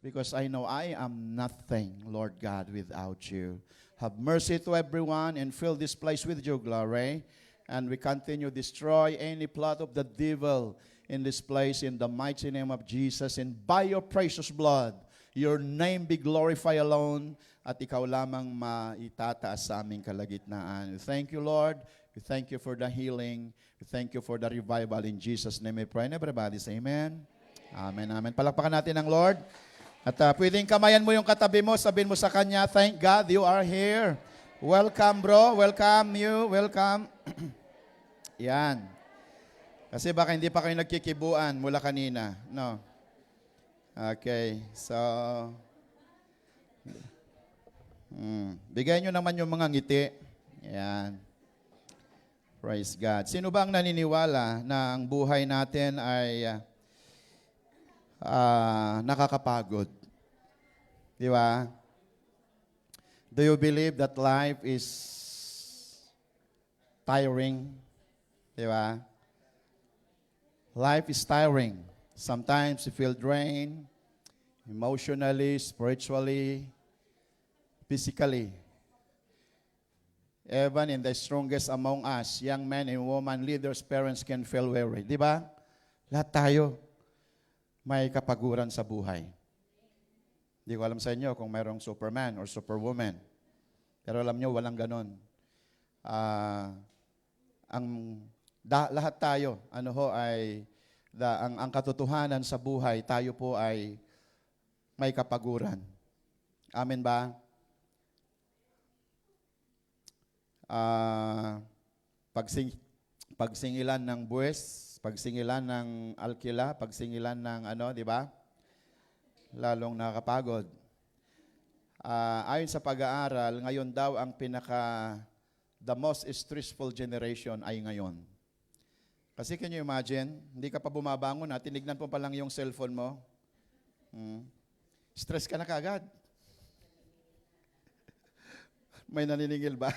because I know I am nothing, Lord God, without you. Have mercy to everyone and fill this place with your glory. And we continue destroy any plot of the devil in this place in the mighty name of Jesus. And by your precious blood, your name be glorified alone at ikaw lamang maitataas sa aming kalagitnaan. We thank you, Lord. We thank you for the healing. We thank you for the revival. In Jesus' name we pray. And everybody say amen. Amen, amen. Palakpakan natin ang Lord. At pwedeng kamayan mo yung katabi mo, sabihin mo sa kanya, thank God you are here. Welcome bro, welcome you, welcome. Yan. Kasi baka hindi pa kayo nagkikibuan mula kanina. No? Okay, so, bigay nyo naman yung mga ngiti. Yan. Praise God. Sino ba ang naniniwala na ang buhay natin ay nakakapagod? Di ba? Do you believe that life is tiring? Di ba? Life is tiring. Sometimes you feel drained, emotionally, spiritually, physically. Even in the strongest among us, young men and women, leaders, parents can feel weary. Di ba? Lahat tayo may kapaguran sa buhay. Hindi ko alam sa inyo kung mayroong Superman or Superwoman. Pero alam nyo, walang ganon. Lahat tayo, ang katotohanan sa buhay, tayo po ay may kapaguran. Amen ba? Pagsingilan ng buwes, pagsingilan ng alkila, pagsingilan ng di ba? Lalong nakakapagod. Ayon sa pag-aaral, ngayon daw ang the most stressful generation ay ngayon. Kasi can you imagine, hindi ka pa bumabangon, tinignan mo pa lang yung cellphone mo. Stress ka na kaagad. May naniningil ba?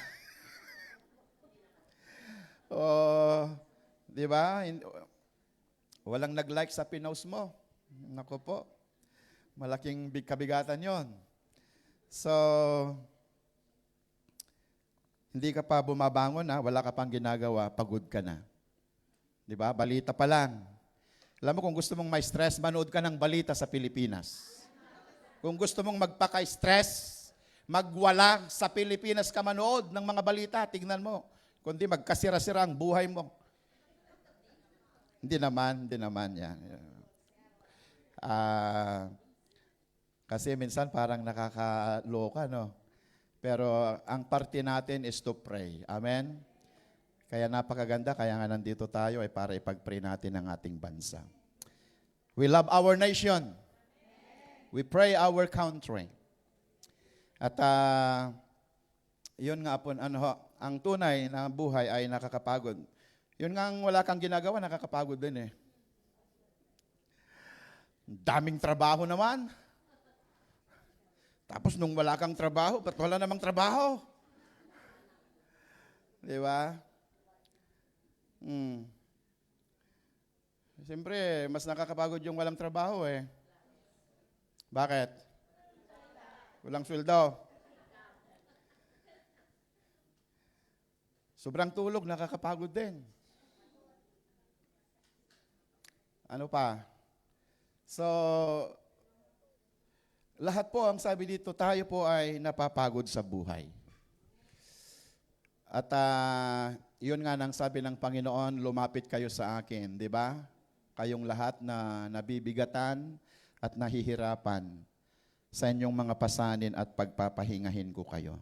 Di ba? Walang nag-like sa pinost mo. Nako po. Malaking kabigatan yon. So, hindi ka pa bumabangon wala ka pang ginagawa, pagod ka na. Di ba? Balita pa lang. Alam mo, kung gusto mong may stress, manood ka ng balita sa Pilipinas. Kung gusto mong magpaka-stress, magwala sa Pilipinas ka manood ng mga balita, tignan mo. Kundi magkasira-sira ang buhay mo. Hindi naman yan. Kasi minsan parang nakakaloka, no? Pero ang parte natin is to pray. Amen? Kaya napakaganda, kaya nga nandito tayo ay para ipag-pray natin ang ating bansa. We love our nation. We pray our country. At yun nga po, ang tunay na buhay ay nakakapagod. Yun nga ang wala kang ginagawa, nakakapagod din eh. Daming trabaho naman. Tapos nung wala kang trabaho, ba't wala namang trabaho? Di ba? Siyempre, mas nakakapagod yung walang trabaho eh. Bakit? Walang sweldo. Sobrang tulog, nakakapagod din. Ano pa? So, lahat po, ang sabi dito, tayo po ay napapagod sa buhay. At yun nga nang sabi ng Panginoon, lumapit kayo sa akin, di ba? Kayong lahat na nabibigatan at nahihirapan sa inyong mga pasanin at pagpapahingahin ko kayo.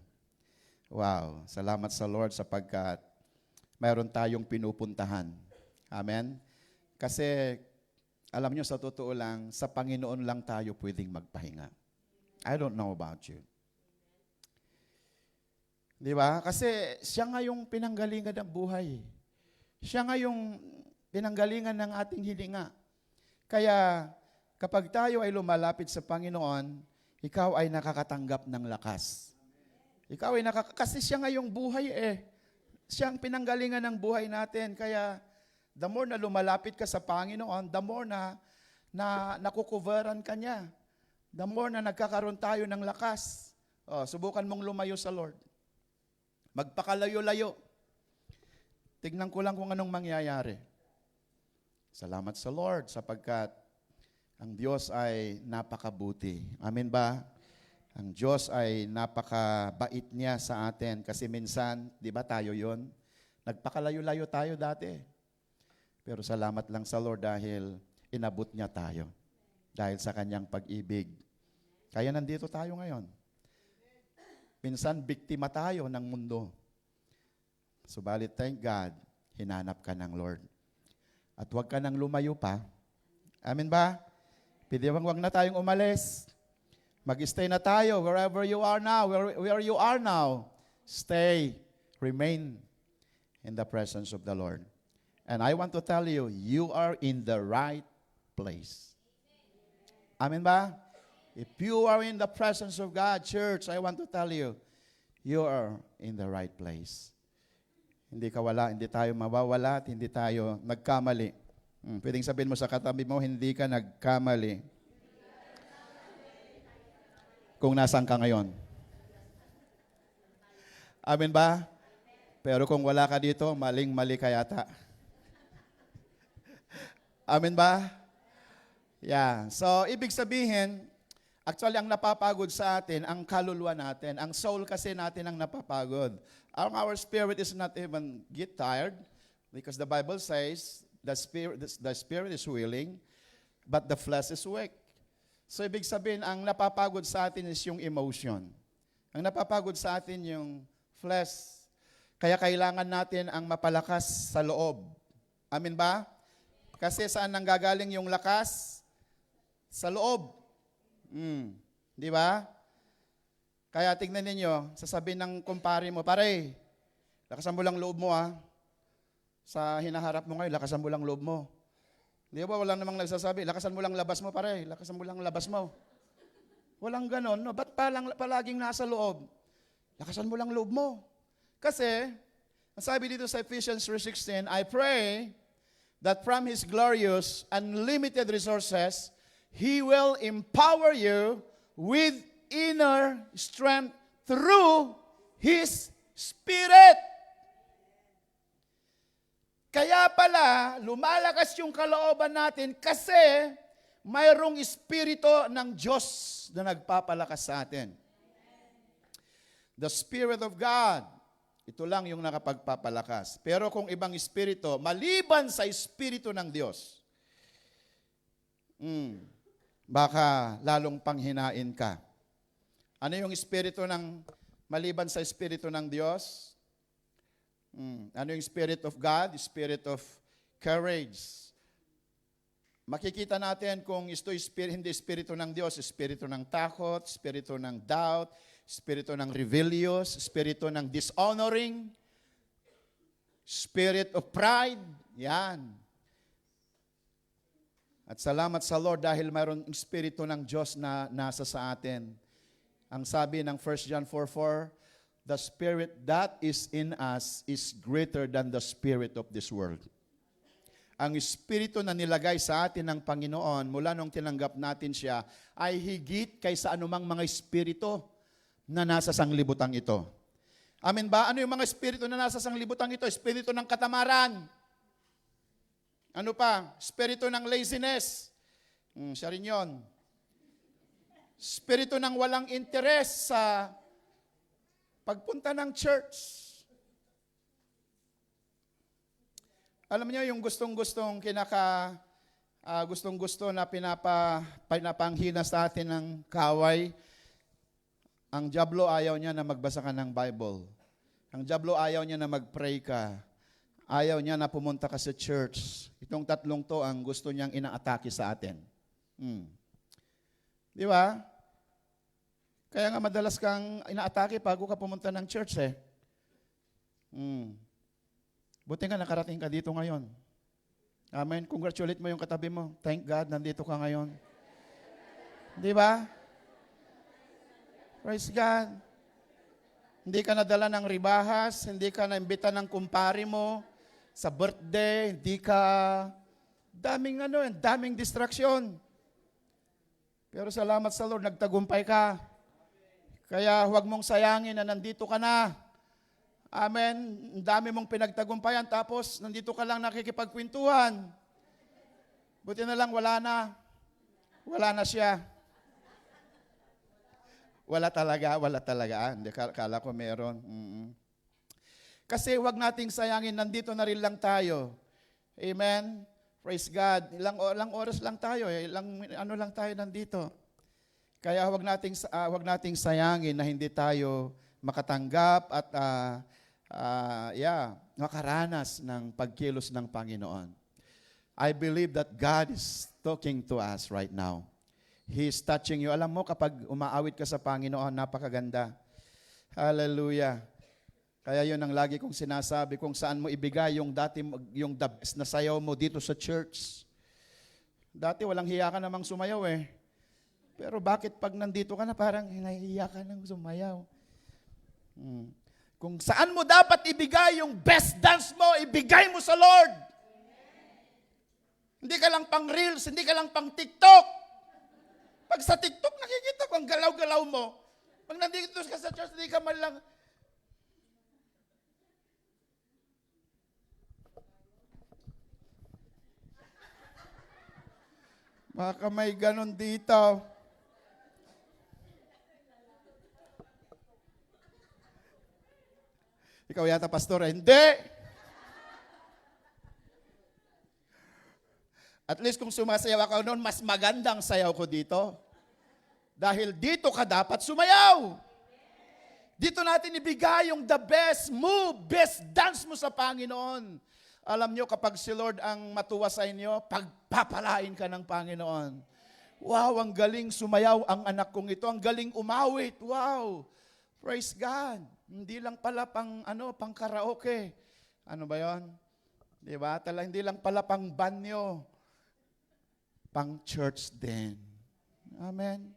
Wow, salamat sa Lord sapagkat mayroon tayong pinupuntahan. Amen? Kasi, alam nyo, sa totoo lang, sa Panginoon lang tayo pwedeng magpahinga. I don't know about you. Di ba? Kasi siya nga yung pinanggalingan ng buhay. Siya nga yung pinanggalingan ng ating hilinga. Kaya, kapag tayo ay lumalapit sa Panginoon, ikaw ay nakakatanggap ng lakas. Ikaw ay kasi siya nga yung buhay eh. Siya ang pinanggalingan ng buhay natin. Kaya, the more na lumalapit ka sa Panginoon, the more na nakukuveran ka niya. The more na nagkakaroon tayo ng lakas, subukan mong lumayo sa Lord. Magpakalayo-layo. Tignan ko lang kung anong mangyayari. Salamat sa Lord sapagkat ang Diyos ay napakabuti. Amen ba? Ang Diyos ay napakabait niya sa atin kasi minsan, di ba tayo yon? Nagpakalayo-layo tayo dati. Pero salamat lang sa Lord dahil inabot niya tayo. Dahil sa kanyang pag-ibig. Kaya nandito tayo ngayon. Minsan, biktima tayo ng mundo. Subalit, thank God, hinanap ka ng Lord. At huwag ka nang lumayo pa. Amen ba? Pwede bang huwag na tayong umalis? Mag-stay na tayo wherever you are now, where you are now. Stay, remain in the presence of the Lord. And I want to tell you, you are in the right place. Amen ba? If you are in the presence of God, church, I want to tell you, you are in the right place. Hindi ka wala, hindi tayo mawawala, at hindi tayo nagkamali. Pwedeng sabihin mo sa katabi mo, hindi ka nagkamali. Kung nasaan ka ngayon. Amen ba? Pero kung wala ka dito, maling-mali ka yata. Amen ba? Yeah. So, ibig sabihin, actually, ang napapagod sa atin, ang kaluluwa natin. Ang soul kasi natin ang napapagod. Our spirit is not even get tired because the Bible says the spirit is willing, but the flesh is weak. So, ibig sabihin, ang napapagod sa atin is yung emotion. Ang napapagod sa atin yung flesh. Kaya kailangan natin ang mapalakas sa loob. Amen ba? Kasi saan nanggagaling yung lakas? Sa loob. Di ba? Kaya tignan ninyo, sasabihin ng kumpare mo, pare, lakasan mo lang loob mo Sa hinaharap mo ngayon, lakasan mo lang loob mo. Di ba? Walang namang nagsasabi, lakasan mo lang labas mo, pare, lakasan mo lang labas mo. Walang ganon, no? Ba't palaging nasa loob? Lakasan mo lang loob mo. Kasi, ang sabi dito sa Ephesians 3:16, I pray that from His glorious, unlimited resources, He will empower you with inner strength through His Spirit. Kaya pala, lumalakas yung kalooban natin kasi mayroong Espiritu ng Diyos na nagpapalakas sa atin. The Spirit of God, ito lang yung nakapagpapalakas. Pero kung ibang Espiritu, maliban sa Espiritu ng Diyos, baka lalong panghinain ka. Ano yung espiritu ng, maliban sa espiritu ng Diyos? Ano yung Spirit of God? Spirit of courage. Makikita natin kung ito hindi espiritu ng Diyos, espiritu ng takot, espiritu ng doubt, espiritu ng rebellious, espiritu ng dishonoring, spirit of pride, yan. At salamat sa Lord dahil mayroon espiritu ng Diyos na nasa sa atin. Ang sabi ng 1 John 4:4, the spirit that is in us is greater than the spirit of this world. Ang espiritu na nilagay sa atin ng Panginoon mula nung tinanggap natin siya ay higit kaysa anumang mga espiritu na nasa sanglibutang ito. Amen ba? Ano yung mga espiritu na nasa sanglibutang ito? Espiritu ng katamaran. Ano pa? Espiritu ng laziness. Siya rin yun. Espiritu ng walang interes sa pagpunta ng church. Alam niyo yung gustong-gustong gustong-gusto na pinapanghina sa atin ng kaway. Ang dyablo ayaw niya na magbasa ka ng Bible. Ang dyablo ayaw niya na mag-pray ka. Ayaw niya na pumunta ka sa church. Itong tatlong to ang gusto niyang inaatake sa atin. Di ba? Kaya nga madalas kang inaatake bago ka pumunta ng church Buti nga nakarating ka dito ngayon. Amen. Congratulate mo yung katabi mo. Thank God, nandito ka ngayon. Di ba? Praise God. Hindi ka nadala ng ribahas, hindi ka naimbita ng kumpare mo sa birthday, daming distraction. Pero salamat sa Lord, nagtagumpay ka. Kaya huwag mong sayangin na nandito ka na. Amen. Ang dami mong pinagtagumpayan tapos nandito ka lang nakikipagkwentuhan. Buti na lang wala na. Wala na siya. Wala talaga. Hindi, kala ko meron. Kasi huwag nating sayangin, nandito na rin lang tayo. Amen. Praise God. Ilang oras lang tayo, ilang ano lang tayo nandito. Kaya huwag nating sayangin na hindi tayo makatanggap at makaranas ng pagkilos ng Panginoon. I believe that God is talking to us right now. He is touching you. Alam mo, kapag umaawit ka sa Panginoon, napakaganda. Hallelujah. Kaya yun ang lagi kong sinasabi, kung saan mo ibigay yung the best na sayaw mo dito sa church. Dati walang hiya ka namang sumayaw eh. Pero bakit pag nandito ka na parang nahihiya ka nang sumayaw? Kung saan mo dapat ibigay yung best dance mo, ibigay mo sa Lord. Hindi ka lang pang reels, hindi ka lang pang TikTok. Pag sa TikTok, nakikita ko ang galaw-galaw mo. Pag nandito ka sa church, hindi ka man lang. Baka may ganon dito. Ikaw yata, pastor, hindi. At least kung sumasayaw ako noon, mas magandang sayaw ko dito. Dahil dito ka dapat sumayaw. Dito natin ibigay yung the best move, best dance mo sa Panginoon. Alam nyo, kapag si Lord ang matuwa sa inyo, pagpapalain ka ng Panginoon. Wow, ang galing sumayaw ang anak kong ito. Ang galing umawit. Wow. Praise God. Hindi lang pala pang karaoke. Ano ba 'yon? 'Di ba? Hindi lang pala pang banyo. Pang church din. Amen.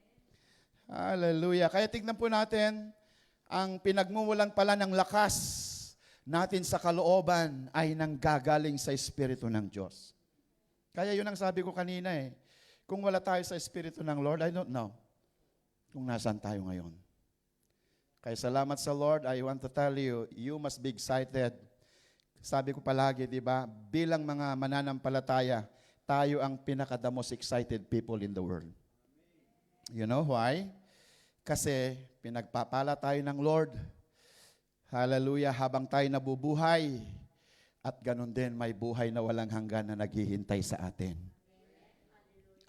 Hallelujah. Kaya tignan po natin, ang pinagmumulan pala ng lakas natin sa kalooban ay nanggagaling sa Espiritu ng Diyos. Kaya yun ang sabi ko kanina eh. Kung wala tayo sa Espiritu ng Lord, I don't know kung nasaan tayo ngayon. Kaya salamat sa Lord, I want to tell you, you must be excited. Sabi ko palagi, di ba, bilang mga mananampalataya, tayo ang pinaka-the most excited people in the world. You know why? Kasi pinagpapala tayo ng Lord. Hallelujah, habang tayo nabubuhay. At ganun din, may buhay na walang hanggan na naghihintay sa atin.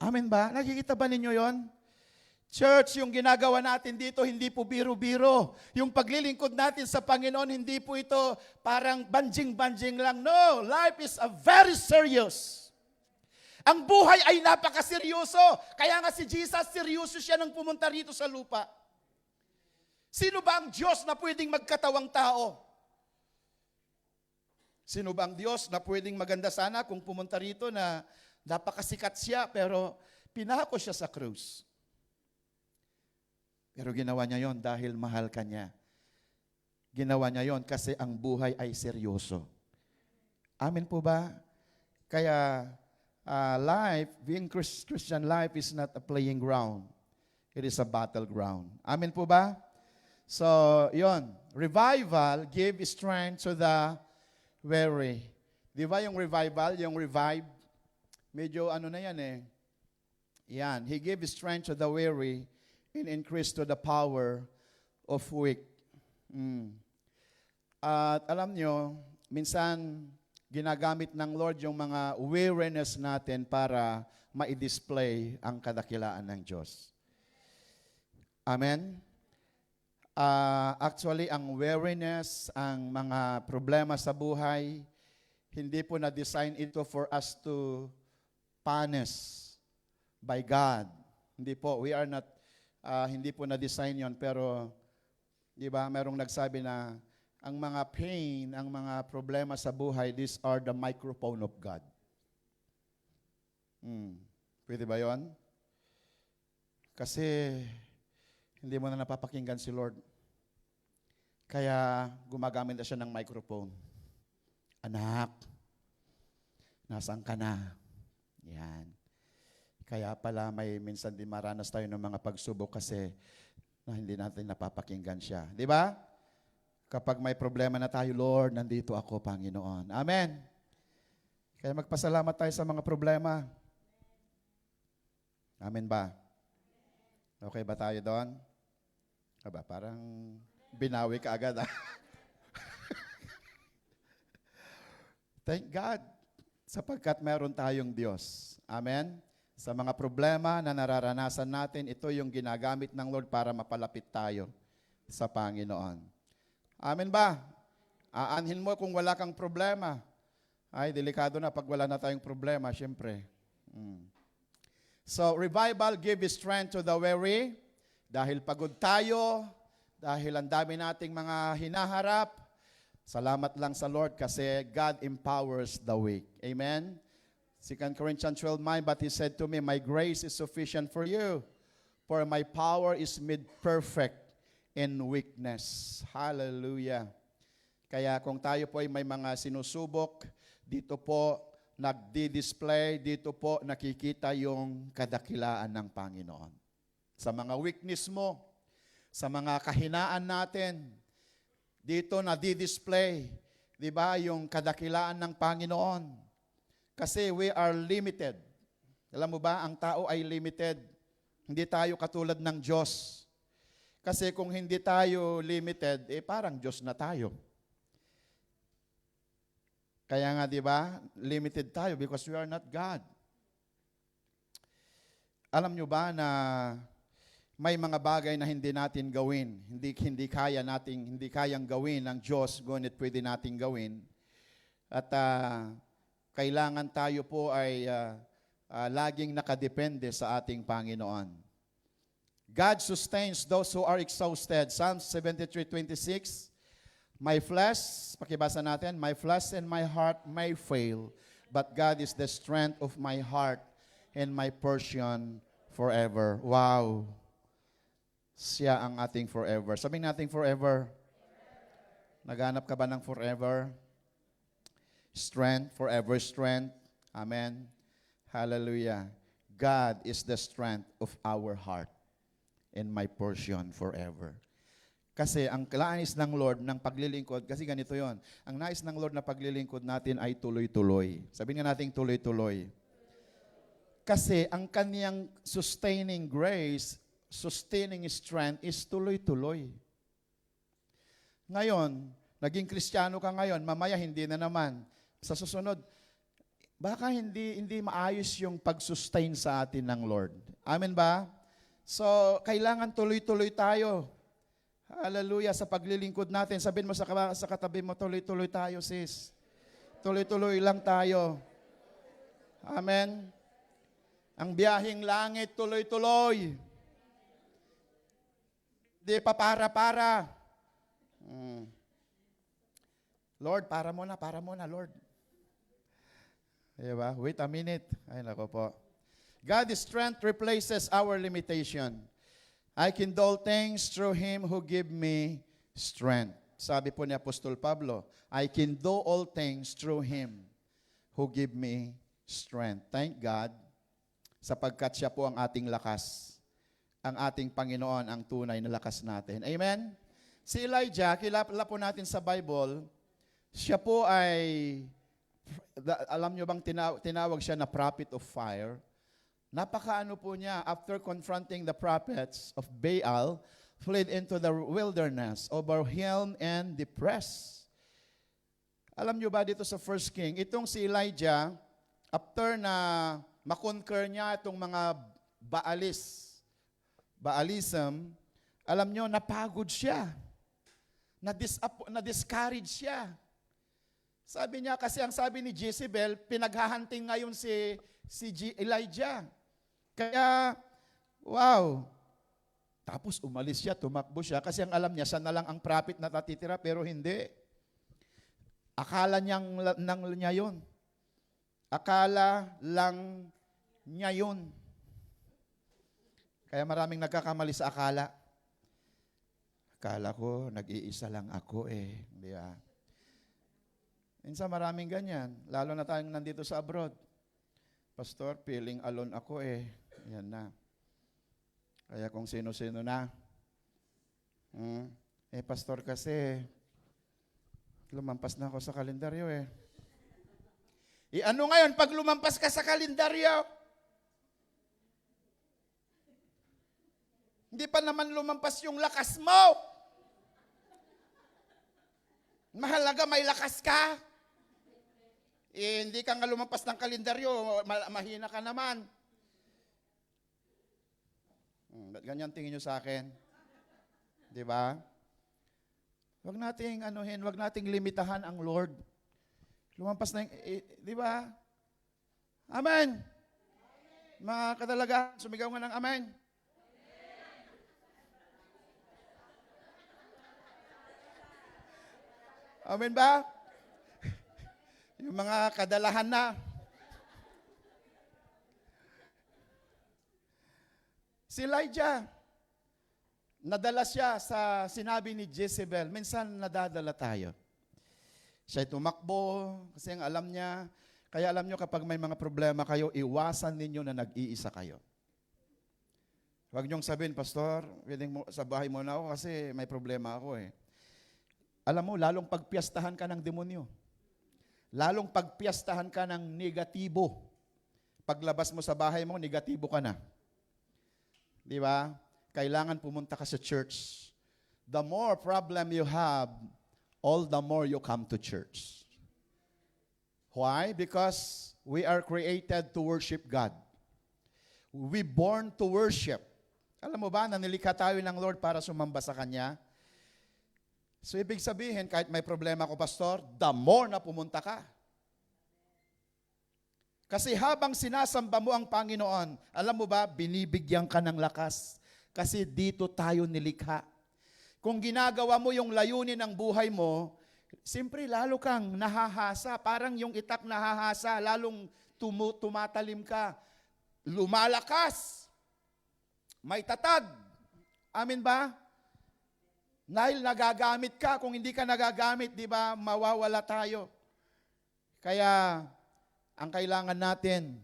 Amen ba? Nakikita ba ninyo yon? Church, yung ginagawa natin dito, hindi po biro-biro. Yung paglilingkod natin sa Panginoon, hindi po ito parang banjing-banjing lang. No, life is a very serious. Ang buhay ay napakaseryoso. Kaya nga si Jesus, seryoso siya nang pumunta rito sa lupa. Sino ba ang Diyos na pwedeng magkatawang tao? Sino ba ang Diyos na pwedeng maganda sana kung pumunta rito na napakasikat siya pero pinako siya sa krus? Pero ginawa niya yon dahil mahal ka niya. Ginawa niya yon kasi ang buhay ay seryoso. Amen po ba? Kaya being Christian life is not a playing ground. It is a battleground. Amen po ba? So, yon. Revival give strength to the weary. Di ba yung revival, yung revive, medyo na yan eh. Yan. He gave strength to the weary and increase to the power of weak. At alam nyo, minsan ginagamit ng Lord yung mga weariness natin para ma-display ang kadakilaan ng Diyos. Amen? Actually, ang weariness, ang mga problema sa buhay, hindi po na-design ito for us to punish by God. Hindi po, we are not, hindi po na-design yon, pero, di ba, merong nagsabi na, ang mga pain, ang mga problema sa buhay, these are the microphone of God. Pwede ba yon? Kasi, hindi mo na napapakinggan si Lord. Kaya, gumagamit na siya ng microphone. Anak, nasaan ka na? Yan. Kaya pala may minsan din maranas tayo ng mga pagsubok kasi na hindi natin napapakinggan siya. Di ba? Kapag may problema na tayo, Lord, nandito ako, Panginoon. Amen. Kaya magpasalamat tayo sa mga problema. Amen ba? Okay ba tayo doon? Aba, parang binawi ka agad. Thank God, sapagkat meron tayong Diyos. Amen? Sa mga problema na nararanasan natin, ito yung ginagamit ng Lord para mapalapit tayo sa Panginoon. Amen ba? Aanhin mo kung wala kang problema. Ay, delikado na pag wala na tayong problema, syempre. So, revival gives strength to the weary. Dahil pagod tayo, dahil ang dami nating mga hinaharap, salamat lang sa Lord kasi God empowers the weak. Amen? 2 Corinthians 12:9, but He said to me, my grace is sufficient for you, for my power is made perfect in weakness. Hallelujah. Kaya kung tayo po ay may mga sinusubok, dito po nagdi-display, dito po nakikita yung kadakilaan ng Panginoon. Sa mga weakness mo, sa mga kahinaan natin, dito nadi-display, di ba, yung kadakilaan ng Panginoon. Kasi we are limited. Alam mo ba, ang tao ay limited. Hindi tayo katulad ng Diyos. Kasi kung hindi tayo limited, parang Diyos na tayo. Kaya nga, di ba, limited tayo because we are not God. Alam nyo ba na may mga bagay na hindi natin gawin, hindi kayang gawin ng Diyos, ngunit pwede nating gawin. At kailangan tayo po ay laging nakadepende sa ating Panginoon. God sustains those who are exhausted. Psalm 73:26. My flesh, pakibasa natin, my flesh and my heart may fail, but God is the strength of my heart and my portion forever. Wow! Siya ang ating forever. Sabihin natin forever. Naghanap ka ba ng forever? Strength, forever strength. Amen. Hallelujah. God is the strength of our heart and my portion forever. Kasi ang nais ng Lord ng paglilingkod, kasi ganito yon. Ang nais ng Lord na paglilingkod natin ay tuloy-tuloy. Sabihin nga natin tuloy-tuloy. Kasi ang kaniyang sustaining grace, sustaining strength is tuloy-tuloy. Ngayon, naging Kristiyano ka ngayon, mamaya hindi na naman. Sa susunod, baka hindi maayos yung pag-sustain sa atin ng Lord. Amen ba? So, kailangan tuloy-tuloy tayo. Hallelujah, sa paglilingkod natin. Sabihin mo sa katabi mo, tuloy-tuloy tayo, sis. Tuloy-tuloy lang tayo. Amen. Ang biyaheng langit, tuloy-tuloy. Di pa para. Lord, para muna, Lord. Diba? Wait a minute. Ay, nako po. God's strength replaces our limitation. I can do all things through Him who give me strength. Sabi po ni Apostol Pablo, I can do all things through Him who give me strength. Thank God, sapagkat siya po ang ating lakas. Ang ating Panginoon ang tunay na lakas natin. Amen? Si Elijah, kilala po natin sa Bible, siya po ay, alam nyo bang tinawag siya na prophet of fire? Napakaano po niya, after confronting the prophets of Baal, fled into the wilderness, overwhelmed and depressed. Alam nyo ba dito sa 1 King, itong si Elijah, after na makonquer niya itong mga Baalism, alam nyo, napagod siya. Na-discourage siya. Sabi niya, kasi ang sabi ni Jezebel, pinaghahunting ngayon si Elijah. Kaya, wow. Tapos umalis siya, tumakbo siya, kasi ang alam niya, siya na lang ang prophet na tatitira, pero hindi. Akala niya yun. Akala lang niya yun. Kaya maraming nagkakamali sa akala. Akala ko, nag-iisa lang ako Di ba? Minsan maraming ganyan, lalo na tayong nandito sa abroad. Pastor, feeling alone ako eh. Yan na. Kaya kung sino-sino na. Pastor kasi, lumampas na ako sa kalendaryo eh. Ano ngayon pag lumampas ka sa kalendaryo? Hindi pa naman lumampas yung lakas mo. Mahalaga may lakas ka. Hindi ka nga lumampas ng kalendaryo, mahina ka naman. Ba't ganyan tingin nyo sa akin? Di ba? Huwag nating huwag nating limitahan ang Lord. Lumampas na di ba? Amen. Mga kadalaga, sumigaw nga ng amen. Amen ba? Yung mga kadalahan na. Si Elijah, nadala siya sa sinabi ni Jezebel. Minsan nadadala tayo. Siya'y tumakbo kasi ang alam niya. Kaya alam niyo kapag may mga problema kayo, iwasan ninyo na nag-iisa kayo. Huwag niyong sabihin, Pastor, pwedeng sa bahay mo na ako kasi may problema ako eh. Alam mo, lalong pagpiyastahan ka ng demonyo. Lalong pagpiyastahan ka ng negatibo. Paglabas mo sa bahay mo, negatibo ka na. Di ba? Kailangan pumunta ka sa church. The more problem you have, all the more you come to church. Why? Because we are created to worship God. We born to worship. Alam mo ba, nanilikha tayo ng Lord para sumamba sa Kanya? So, ibig sabihin, kahit may problema ko, Pastor, the more na pumunta ka. Kasi habang sinasamba mo ang Panginoon, alam mo ba, binibigyan ka ng lakas. Kasi dito tayo nilikha. Kung ginagawa mo yung layunin ng buhay mo, siyempre lalo kang nahahasa. Parang yung itak nahahasa, lalong tumatalim ka. Lumalakas. May tatag. Amin ba? Dahil nagagamit ka, kung hindi ka nagagamit, di ba, mawawala tayo. Kaya, ang kailangan natin,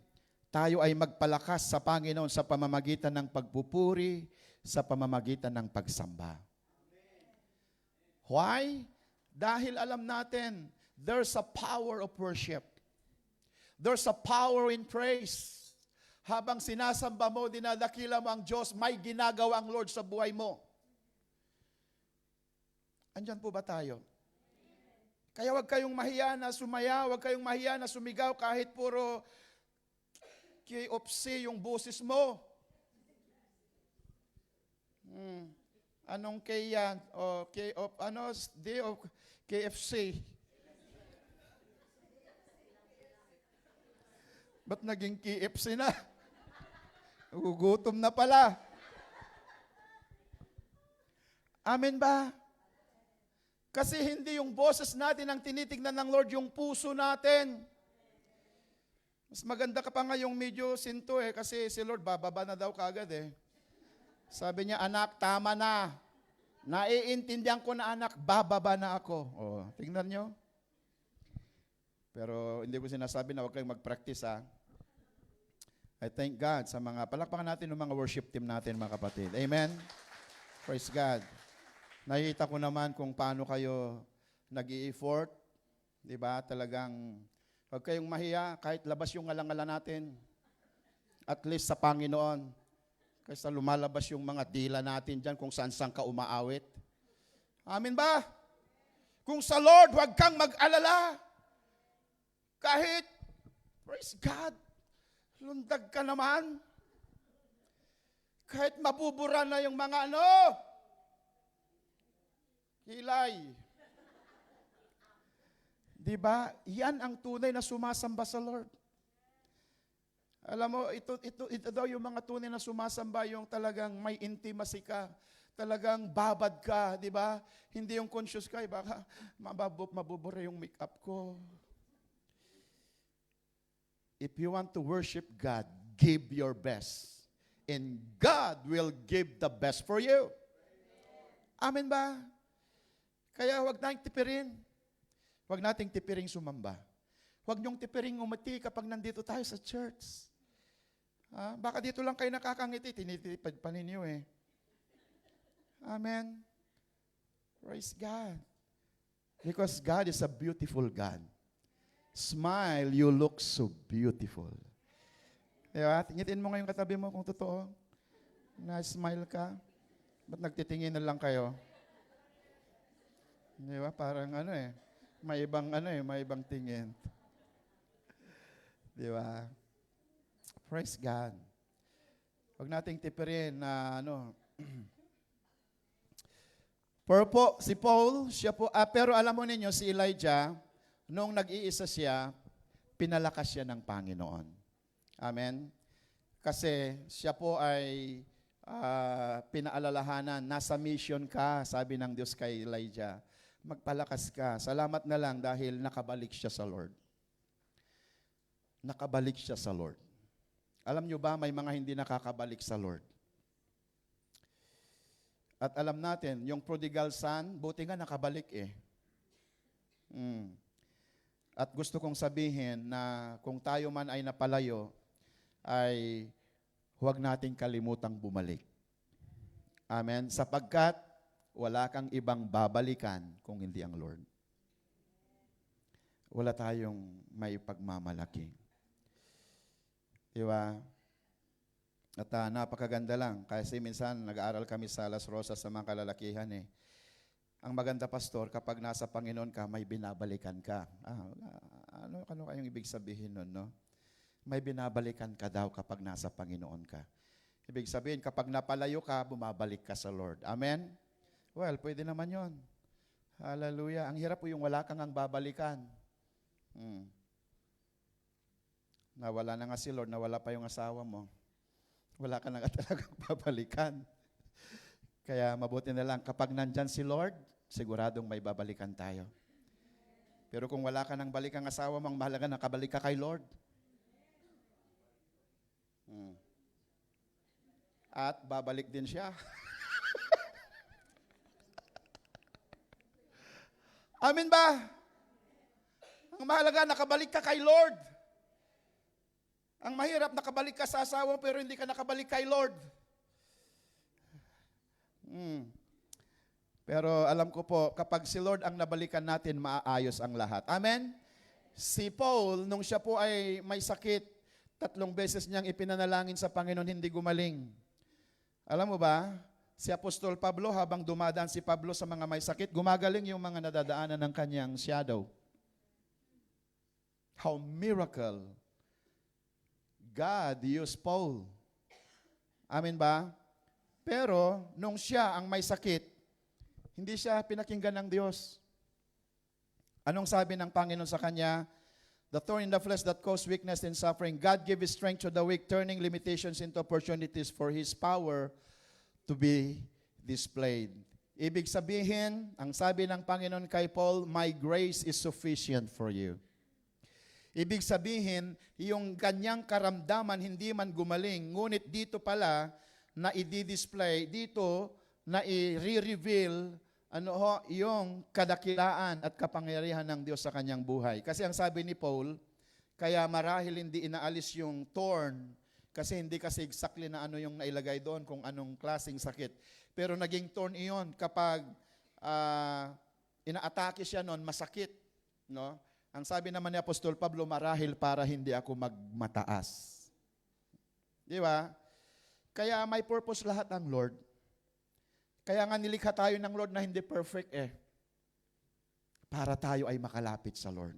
tayo ay magpalakas sa Panginoon sa pamamagitan ng pagpupuri, sa pamamagitan ng pagsamba. Why? Dahil alam natin, there's a power of worship. There's a power in praise. Habang sinasamba mo, dinadakila mo ang Diyos, may ginagawa ang Lord sa buhay mo. Andyan po ba tayo? Kaya huwag kayong mahiya na sumayaw, huwag kayong mahiya na sumigaw kahit puro KFC yung boses mo. Anong K yan? O D o KFC? Ba't naging KFC na? Nagugutom na pala. Amen ba? Kasi hindi yung boses natin ang tinitignan ng Lord, yung puso natin. Mas maganda ka pa nga yung medyo sinto eh, kasi si Lord bababa na daw kagad eh. Sabi niya, anak, tama na. Naiintindihan ko na anak, bababa na ako. Oh, tingnan nyo. Pero hindi ko sinasabi na huwag kayong mag-practice ha. I thank God sa mga, palakpakan natin ng mga worship team natin mga kapatid. Amen? Praise God. Nakikita ko naman kung paano kayo nag-i-effort. Diba? Talagang, huwag kayong mahiya, kahit labas yung ngalang-ngala natin. At least sa Panginoon. Kaysa lumalabas yung mga dila natin dyan kung saan-saan ka umaawit. Amen ba? Kung sa Lord, huwag kang mag-alala. Kahit, praise God, lundag ka naman. Kahit mabubura na yung mga kilay. Diba? Yan ang tunay na sumasamba sa Lord. Alam mo, ito daw yung mga tunay na sumasamba, yung talagang may intimacy ka, talagang babad ka, di ba? Hindi yung conscious ka, baka mabubura yung makeup ko. If you want to worship God, give your best. And God will give the best for you. Amen ba? Kaya huwag nating tipirin. Huwag nating tipiring sumamba. Huwag niyong tipiring umati kapag nandito tayo sa church. Baka dito lang kayo nakakangiti, tinitipad pa ninyo eh. Amen. Praise God. Because God is a beautiful God. Smile, you look so beautiful. Diba? Tingitin mo ngayon katabi mo kung totoo. Na-smile ka. Ba't nagtitingin na lang kayo? Diba? Parang may ibang tingin. Diba? Praise God. Huwag nating tipirin na si Paul, siya po, pero alam mo ninyo, si Elijah, nung nag-iisa siya, pinalakas siya ng Panginoon. Amen? Kasi siya po ay pinaalalahanan, nasa mission ka, sabi ng Diyos kay Elijah. Magpalakas ka. Salamat na lang dahil nakabalik siya sa Lord. Nakabalik siya sa Lord. Alam nyo ba, may mga hindi nakakabalik sa Lord. At alam natin, yung prodigal son, buti nga nakabalik eh. At gusto kong sabihin na kung tayo man ay napalayo, ay huwag nating kalimutang bumalik. Amen? Sapagkat wala kang ibang babalikan kung hindi ang Lord. Wala tayong may pagmamalaki. Diba? At napakaganda lang. Kasi minsan nag-aaral kami sa Las Rosas sa mga kalalakihan eh. Ang maganda, pastor, kapag nasa Panginoon ka, may binabalikan ka. Ano kayong ibig sabihin nun, no? May binabalikan ka daw kapag nasa Panginoon ka. Ibig sabihin, kapag napalayo ka, bumabalik ka sa Lord. Amen? Well, pwede naman yon. Hallelujah. Ang hirap po yung wala kang ang babalikan. Nawala na nga si Lord, nawala pa yung asawa mo. Wala ka na nga talagang babalikan. Kaya mabuti na lang, kapag nandyan si Lord, siguradong may babalikan tayo. Pero kung wala ka nang balik ang asawa mo, ang mahalaga, nakabalik ka kay Lord. At babalik din siya. Amen ba? Ang mahalaga, nakabalik ka kay Lord. Ang mahirap, nakabalik ka sa asawa pero hindi ka nakabalik kay Lord. Pero alam ko po, kapag si Lord ang nabalikan natin, maaayos ang lahat. Amen? Si Paul, nung siya po ay may sakit, 3 beses niyang ipinanalangin sa Panginoon, hindi gumaling. Alam mo ba, si Apostol Pablo, habang dumadaan si Pablo sa mga may sakit, gumagaling yung mga nadadaanan ng kanyang shadow. How miracle God used Paul. Amen ba? Pero, nung siya ang may sakit, hindi siya pinakinggan ng Diyos. Anong sabi ng Panginoon sa kanya? The thorn in the flesh that caused weakness and suffering, God gave His strength to the weak, turning limitations into opportunities for His power to be displayed. Ibig sabihin, ang sabi ng Panginoon kay Paul, my grace is sufficient for you. Ibig sabihin, yung kanyang karamdaman hindi man gumaling, ngunit dito pala na i-display, dito na i-reveal yung kadakilaan at kapangyarihan ng Diyos sa kanyang buhay. Kasi ang sabi ni Paul, kaya marahil hindi inaalis yung thorn, kasi hindi kasi exactly na ano yung nailagay doon kung anong klaseng sakit. Pero naging thorn iyon kapag inaatake siya noon, masakit. No? Ang sabi naman ni Apostol Pablo, marahil para hindi ako magmataas. Di ba? Kaya may purpose lahat ang Lord. Kaya nga nilikha tayo ng Lord na hindi perfect eh. Para tayo ay makalapit sa Lord.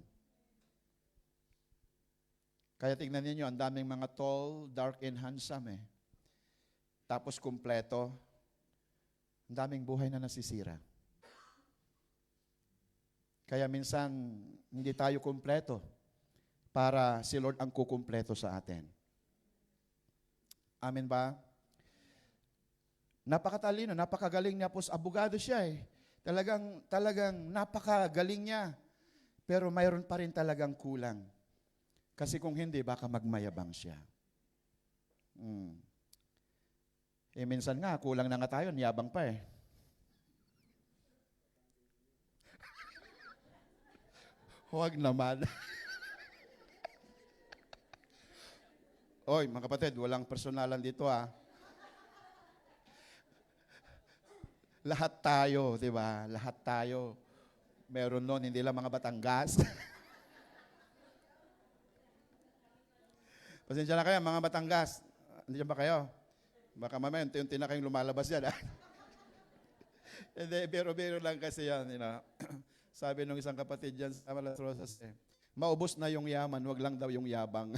Kaya tingnan niyo, ang daming mga tall, dark, and handsome eh. Tapos kumpleto. Ang daming buhay na nasisira. Kaya minsan, hindi tayo kumpleto para si Lord ang kukumpleto sa atin. Amen ba? Napakatalino, napakagaling niya po. Abogado siya eh. Talagang napakagaling niya. Pero mayroon pa rin talagang kulang. Kasi kung hindi, baka magmayabang siya. Eh minsan nga, kulang na nga tayo, niyabang pa eh. Huwag naman. Oy, mga kapatid, walang personalan dito ha. Lahat tayo, di ba? Lahat tayo. Meron nun, hindi lang mga Batangas. Pasensya na kayo, mga Batangas. Andiyan ba kayo? Baka mamaya, unti-unti na kayong lumalabas yan. Hindi, biro-biro lang kasi yan. Sabi nung isang kapatid dyan sa Malas Rosas, maubos na yung yaman, wag lang daw yung yabang.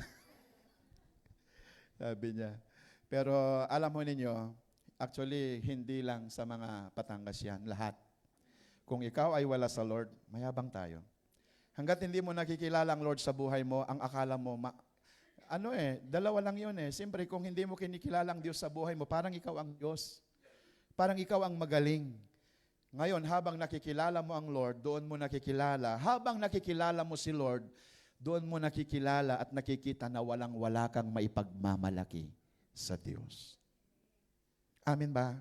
Sabi niya. Pero alam mo ninyo, actually, hindi lang sa mga Batangas yan, lahat. Kung ikaw ay wala sa Lord, mayabang tayo. Hanggat hindi mo nakikilala ang Lord sa buhay mo, ang akala mo, dalawa lang yun eh. Siyempre, kung hindi mo kinikilala ang Diyos sa buhay mo, parang ikaw ang Diyos. Parang ikaw ang magaling. Ngayon, habang nakikilala mo ang Lord, doon mo nakikilala. Habang nakikilala mo si Lord, doon mo nakikilala at nakikita na walang-wala kang maipagmamalaki sa Diyos. Amin ba?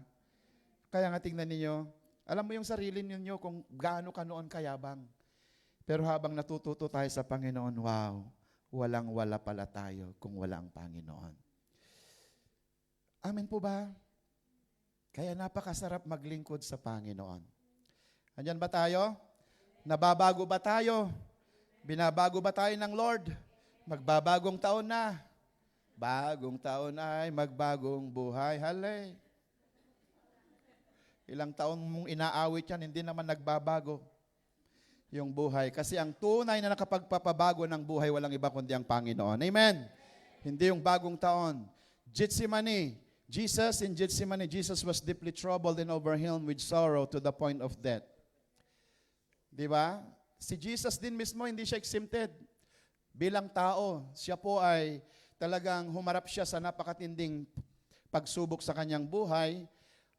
Kaya nga tingnan ninyo, alam mo yung sarili ninyo kung gaano ka noon kayabang. Pero habang natututo tayo sa Panginoon, wow, walang-wala pala tayo kung wala ang Panginoon. Amin po ba? Kaya napakasarap maglingkod sa Panginoon. Andyan ba tayo? Nababago ba tayo? Binabago ba tayo ng Lord? Magbabagong taon na. Bagong taon ay magbagong buhay. Halay. Ilang taon mong inaawit yan, hindi naman nagbabago yung buhay. Kasi ang tunay na nakapagpapabago ng buhay, walang iba kundi ang Panginoon. Amen? Hindi yung bagong taon. Gethsemane. Jesus in Gethsemane, Jesus was deeply troubled and overwhelmed with sorrow to the point of death. Di ba? Si Jesus din mismo, hindi siya exempted. Bilang tao, siya po ay talagang humarap siya sa napakatinding pagsubok sa kanyang buhay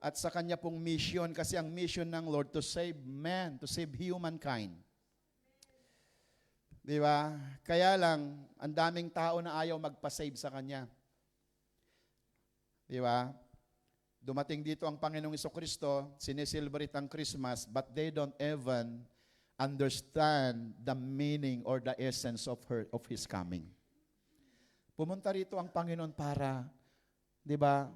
at sa kanya pong mission, kasi ang mission ng Lord to save man, to save humankind. Di ba? Kaya lang, ang daming tao na ayaw magpa-save sa kanya. Di ba? Dumating dito ang Panginoong Jesucristo, sineselebrate ang Christmas, but they don't even understand the meaning or the essence of His coming. Pumunta rito ang Panginoon para, di ba,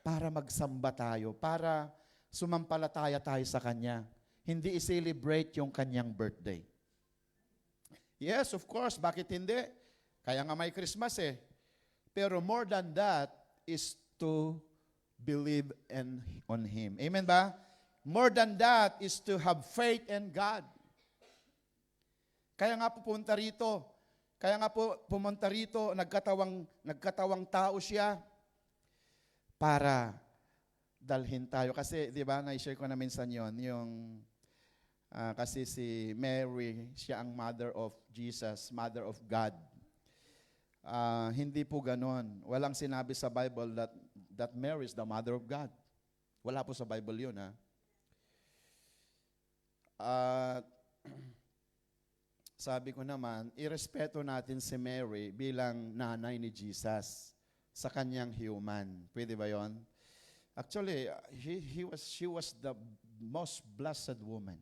para magsamba tayo, para sumampalataya tayo sa Kanya. Hindi i-celebrate yung Kanyang birthday. Yes, of course, bakit hindi? Kaya nga may Christmas eh. Pero more than that is to believe on Him. Amen ba? More than that is to have faith in God. Kaya nga po pumunta rito, nagkatawang tao siya para dalhin tayo. Kasi, di ba, na-share ko na minsan yung kasi si Mary, siya ang mother of Jesus, mother of God. Hindi po ganon. Walang sinabi sa Bible that Mary is the mother of God. Wala po sa Bible yun, ha? Sabi ko naman, irespeto natin si Mary bilang nanay ni Jesus sa kanyang human. Pwede ba yon? Actually, she was the most blessed woman.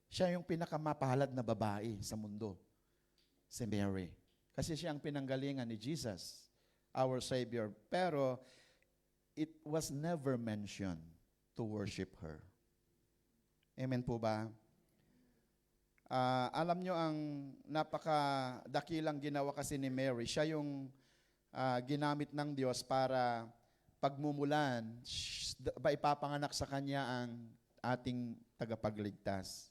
Siya yung pinakamapalad na babae sa mundo, si Mary. Kasi siya ang pinanggalingan ni Jesus, our Savior. Pero it was never mentioned to worship her. Amen po ba? Alam nyo ang napakadakilang ginawa kasi ni Mary. Siya yung ginamit ng Diyos para pagmumulan, ipapanganak sa Kanya ang ating tagapagligtas.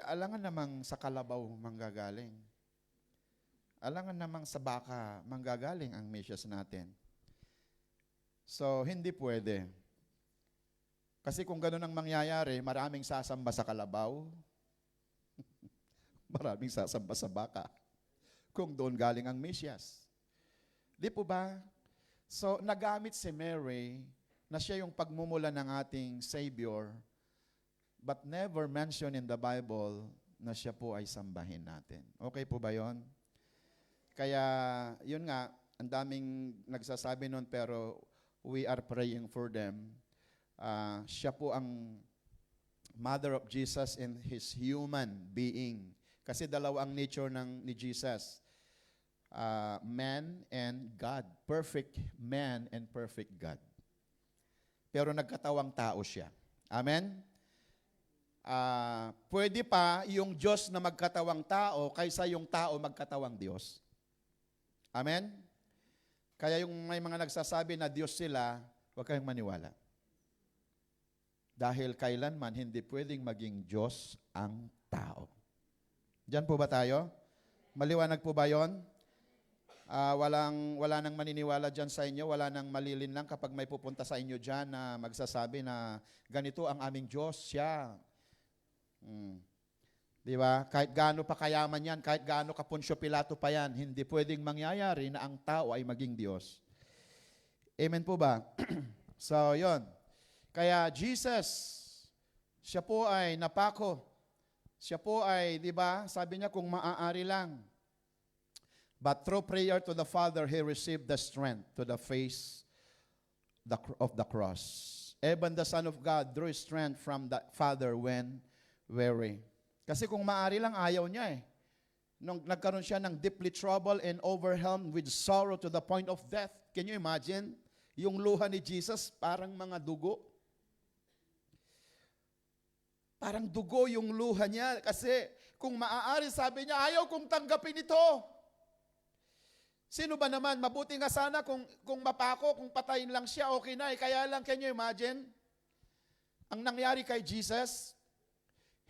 Alangan namang sa kalabaw manggagaling. Alangan namang sa baka manggagaling ang mesyas natin. So, hindi pwede. Kasi kung gano'n ang mangyayari, maraming sasamba sa kalabaw, maraming sasamba sa baka, kung doon galing ang mesyas. Di po ba? So, nagamit si Mary na siya yung pagmumula ng ating Savior, but never mentioned in the Bible na siya po ay sambahin natin. Okay po ba yon? Kaya, yun nga, ang daming nagsasabi nun, pero we are praying for them. Siya po ang mother of Jesus in His human being. Kasi dalawa ang nature ni Jesus. man and God. Perfect man and perfect God. Pero nagkatawang tao siya. Amen? Pwede pa yung Diyos na magkatawang tao kaysa yung tao magkatawang Diyos. Amen? Kaya yung may mga nagsasabi na Diyos sila, huwag kayong maniwala. Dahil kailanman hindi pwedeng maging Diyos ang tao. Diyan po ba tayo? Maliwanag po ba yon? Wala nang maniniwala dyan sa inyo, wala nang malilinlang kapag may pupunta sa inyo dyan na magsasabi na ganito ang aming Diyos, siya. Di ba? Kahit gaano pa kayaman yan, kahit gaano ka Punsyo Pilato pa yan, hindi pwedeng mangyayari na ang tao ay maging Diyos. Amen po ba? So, yon. Kaya Jesus, siya po ay napako. Siya po ay, di ba, sabi niya kung maaari lang. But through prayer to the Father, He received the strength to the face of the cross. Even the Son of God drew strength from the Father when weary. Kasi kung maaari lang, ayaw niya eh. Nung nagkaroon siya ng deeply troubled and overwhelmed with sorrow to the point of death. Can you imagine? Yung luha ni Jesus, parang mga dugo. Parang dugo yung luha niya. Kasi kung maaari, sabi niya, ayaw kong tanggapin ito. Sino ba naman? Mabuti nga sana kung mapako, kung patayin lang siya, okay na. Kaya lang, can you imagine? Ang nangyari kay Jesus,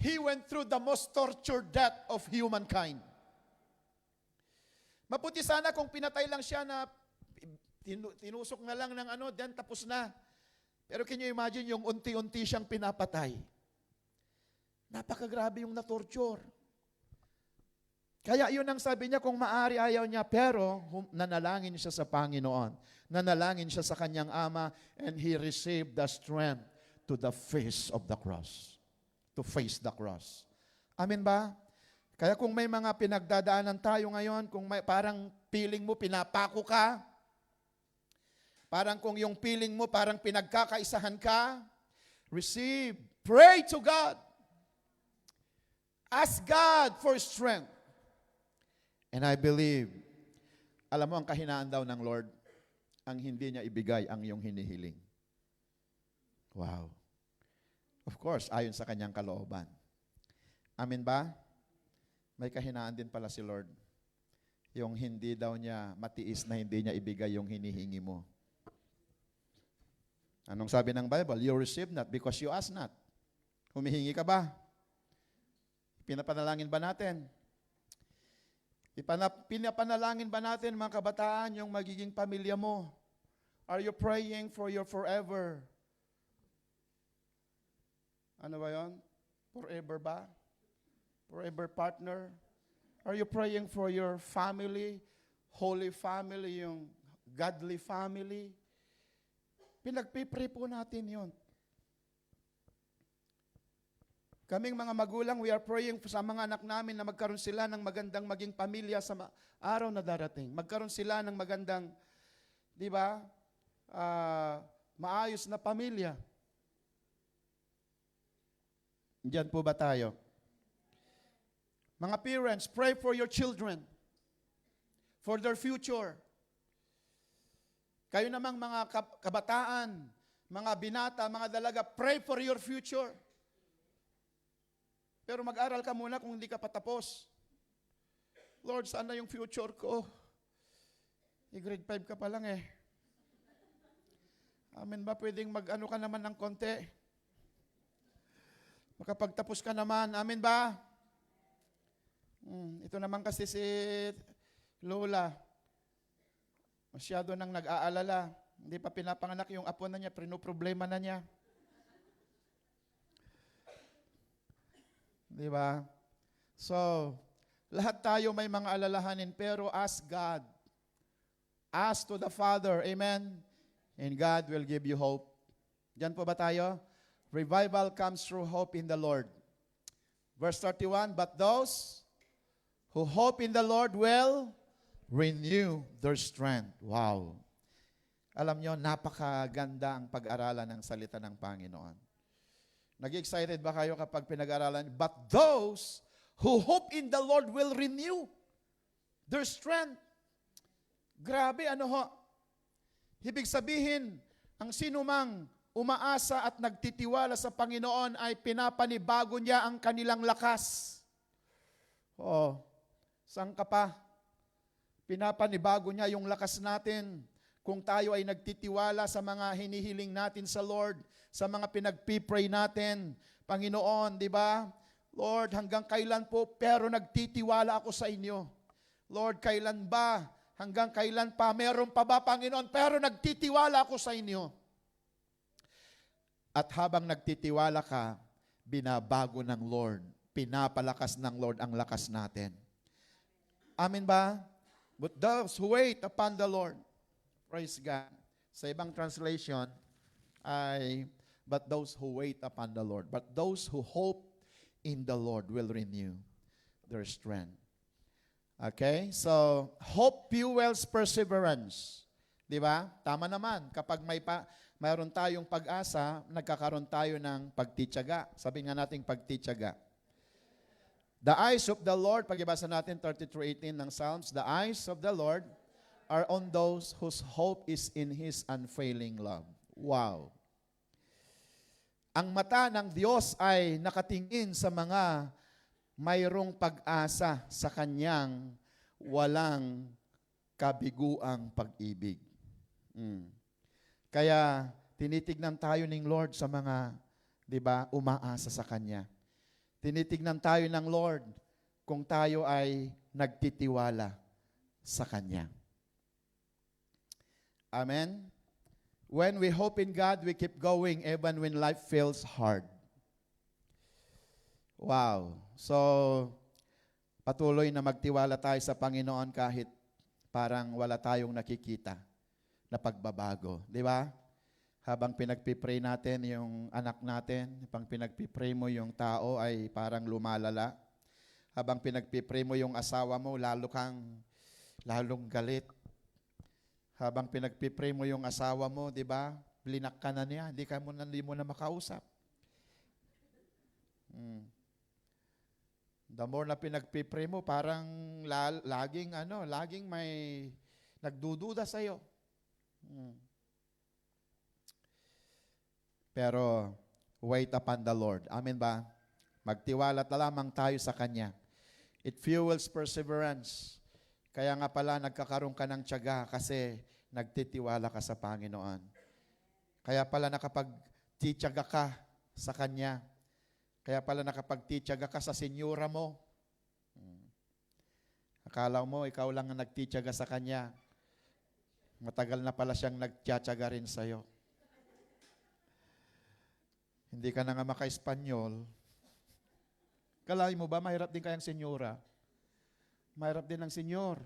He went through the most tortured death of humankind. Mabuti sana kung pinatay lang siya na tinusok na lang ng then tapos na. Pero can you imagine yung unti-unti siyang pinapatay? Napakagrabe yung na-torture. Kaya yun ang sabi niya, kung maaari ayaw niya, pero nanalangin siya sa Panginoon. Nanalangin siya sa kanyang Ama, and he received the strength to the face of the cross. To face the cross. Amen ba? Kaya kung may mga pinagdadaanan tayo ngayon, kung may parang feeling mo pinapako ka, parang kung yung feeling mo parang pinagkakaisahan ka, receive, pray to God. Ask God for strength. And I believe, alam mo ang kahinaan daw ng Lord, ang hindi niya ibigay ang iyong hinihiling. Wow. Of course, ayon sa kanyang kalooban. Amen ba? May kahinaan din pala si Lord. Yung hindi daw niya matiis na hindi niya ibigay yung hinihingi mo. Anong sabi ng Bible? You receive not because you ask not. Humihingi ka ba? Pinapanalangin ba natin? Pinapanalangin ba natin, mga kabataan, yung magiging pamilya mo? Are you praying for your forever? Ano ba yun? Forever ba? Forever partner? Are you praying for your family? Holy family, yung godly family? Pinagpipray po natin yun. Kaming mga magulang, we are praying sa mga anak namin na magkaroon sila ng magandang maging pamilya sa araw na darating. Magkaroon sila ng magandang, di ba, maayos na pamilya. Diyan po ba tayo? Mga parents, pray for your children, for their future. Kayo namang mga kabataan, mga binata, mga dalaga, pray for your future. Pero mag-aral ka muna kung hindi ka patapos. Lord, sana yung future ko? Grade 5 ka pa lang eh. Amen ba? Pwedeng mag-ano ka naman ng konti? Makapagtapos ka naman. Amen ba? Ito naman kasi si Lola. Masyado nang nag-aalala. Hindi pa pinapanganak yung apo na niya. Problema na niya. Di ba? So, lahat tayo may mga alalahanin, pero ask God. Ask to the Father. Amen? And God will give you hope. Diyan po ba tayo? Revival comes through hope in the Lord. Verse 31, but those who hope in the Lord will renew their strength. Wow. Alam nyo, napakaganda ang pag-aralan ng salita ng Panginoon. Nag-excited ba kayo kapag pinag-aralan? But those who hope in the Lord will renew their strength. Grabe, ano ho? Ibig sabihin, ang sinumang umaasa at nagtitiwala sa Panginoon ay pinapanibago niya ang kanilang lakas. Oo. Saan ka pa? Pinapanibago niya yung lakas natin. Kung tayo ay nagtitiwala sa mga hinihiling natin sa Lord, sa mga pinagpipray natin, Panginoon, di ba? Lord, hanggang kailan po, pero nagtitiwala ako sa inyo. Lord, kailan ba? Hanggang kailan pa? Meron pa ba, Panginoon? Pero nagtitiwala ako sa inyo. At habang nagtitiwala ka, binabago ng Lord. Pinapalakas ng Lord ang lakas natin. Amen ba? But those who wait upon the Lord, praise God. Sa ibang translation ay, but those who wait upon the Lord. But those who hope in the Lord will renew their strength. Okay? So, hope fuels perseverance. Di ba? Tama naman. Kapag mayroon tayong pag-asa, nagkakaroon tayo ng pagtitiyaga. Sabi nga natin pagtitiyaga. The eyes of the Lord, pag-ibasa natin 33:18 ng Psalms, the eyes of the Lord are on those whose hope is in His unfailing love. Wow. Ang mata ng Diyos ay nakatingin sa mga mayroong pag-asa sa Kanyang walang kabiguang pag-ibig. Kaya tinitignan tayo ng Lord sa mga, di ba, umaasa sa Kanya. Tinitignan tayo ng Lord kung tayo ay nagtitiwala sa Kanya. Amen? When we hope in God, we keep going even when life feels hard. Wow. So, patuloy na magtiwala tayo sa Panginoon kahit parang wala tayong nakikita na pagbabago. Di ba? Habang pinagpipray natin yung anak natin, habang pinagpipray mo yung tao ay parang lumalala. Habang pinagpipray mo yung asawa mo, lalong galit. Habang pinagpipray mo yung asawa mo, di ba? Blinak ka na niya, hindi mo na makausap. The more na pinagpipray mo, parang laging may nagdududa sa'yo. Pero, wait upon the Lord. Amen ba? Magtiwala na lamang tayo sa Kanya. It fuels perseverance. Kaya nga pala, nagkakaroon ka ng tiyaga kasi nagtitiwala ka sa Panginoon. Kaya pala nakapagtitiyaga ka sa Kanya. Kaya pala nakapagtitiyaga ka sa senyora mo. Akala mo, ikaw lang ang nagtitiyaga sa Kanya. Matagal na pala siyang nagtitiyaga rin sa'yo. Hindi ka na nga maka-Espanyol. Kalahin mo ba, mahirap din kayang senyora? Mahirap din ang senyor.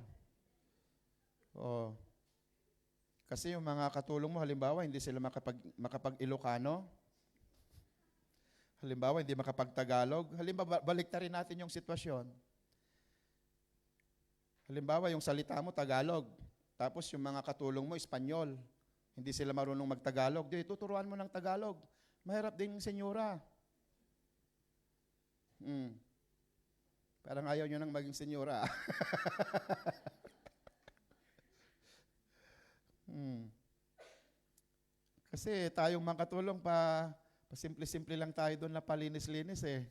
Kasi yung mga katulong mo, halimbawa, hindi sila makapag-Ilocano. Halimbawa, hindi makapag-Tagalog. Halimbawa, balik na rin natin yung sitwasyon. Halimbawa, yung salita mo, Tagalog. Tapos yung mga katulong mo, Espanyol. Hindi sila marunong mag-Tagalog. Di, tuturuan mo ng Tagalog. Mahirap din yung senyora. Parang ayaw nyo nang maging senyora. Kasi tayong mga katulong simple-simple lang tayo doon na palinis-linis eh.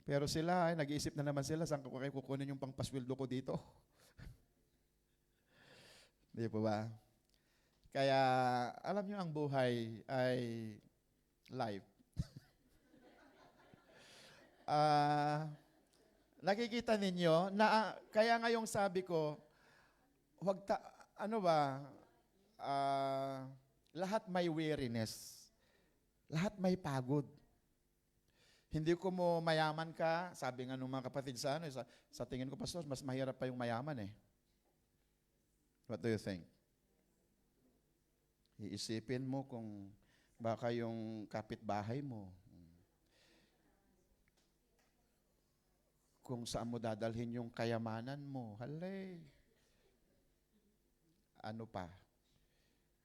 Pero sila, nag-iisip na naman sila, saan ko kayo kukunin yung pangpasweldo ko dito? Di po ba? Kaya, alam nyo, ang buhay ay life. Nakikita ninyo, kaya ngayong sabi ko, lahat may weariness. Lahat may pagod. Hindi ko mo mayaman ka, sabi nga ng mga kapatid sa tingin ko, Pastor, mas mahirap pa yung mayaman eh. What do you think? Iisipin mo kung baka yung kapitbahay mo, kung saan mo dadalhin yung kayamanan mo, halay. Ano pa?